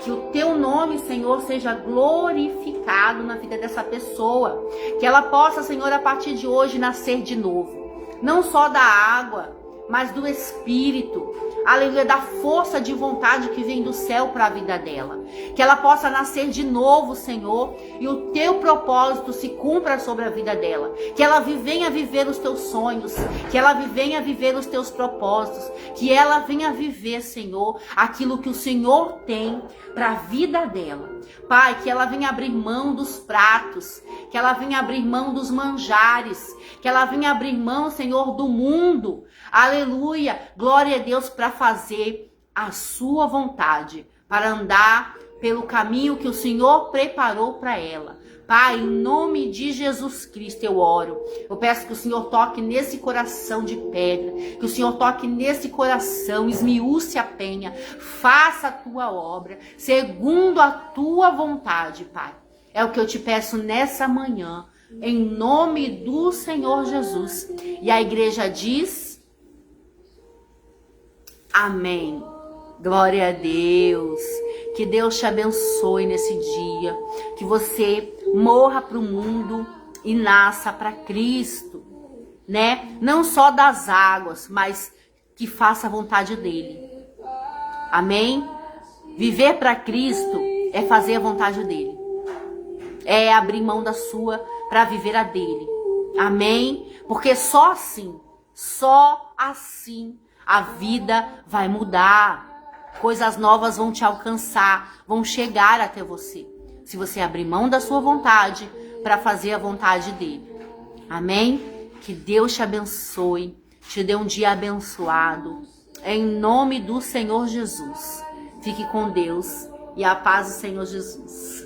Que o teu nome, Senhor, seja glorificado na vida dessa pessoa. Que ela possa, Senhor, a partir de hoje nascer de novo. Não só da água, mas do Espírito. aleluia, da força de vontade que vem do céu para a vida dela. Que ela possa nascer de novo, Senhor, e o teu propósito se cumpra sobre a vida dela. Que ela venha viver os teus sonhos, que ela venha viver os teus propósitos, que ela venha viver, Senhor, aquilo que o Senhor tem para a vida dela. Pai, que ela venha abrir mão dos pratos, que ela venha abrir mão dos manjares, que ela venha abrir mão, Senhor, do mundo. Aleluia, glória a Deus, para fazer a sua vontade, para andar pelo caminho que o Senhor preparou para ela. Pai, em nome de Jesus Cristo eu oro. Eu peço que o Senhor toque nesse coração de pedra, que o Senhor toque nesse coração, esmiúce a penha, faça a tua obra, segundo a tua vontade, Pai. É o que eu te peço nessa manhã, em nome do Senhor Jesus. E a igreja diz: amém. Glória a Deus. Que Deus te abençoe nesse dia. Que você morra para o mundo e nasça para Cristo, né? Não só das águas, mas que faça a vontade dele. Amém? Viver para Cristo é fazer a vontade dele. É abrir mão da sua para viver a dele. Amém? Porque só assim a vida vai mudar. Coisas novas vão te alcançar, vão chegar até você. Se você abrir mão da sua vontade para fazer a vontade dele. Amém? Que Deus te abençoe, te dê um dia abençoado. Em nome do Senhor Jesus. Fique com Deus e a paz do Senhor Jesus.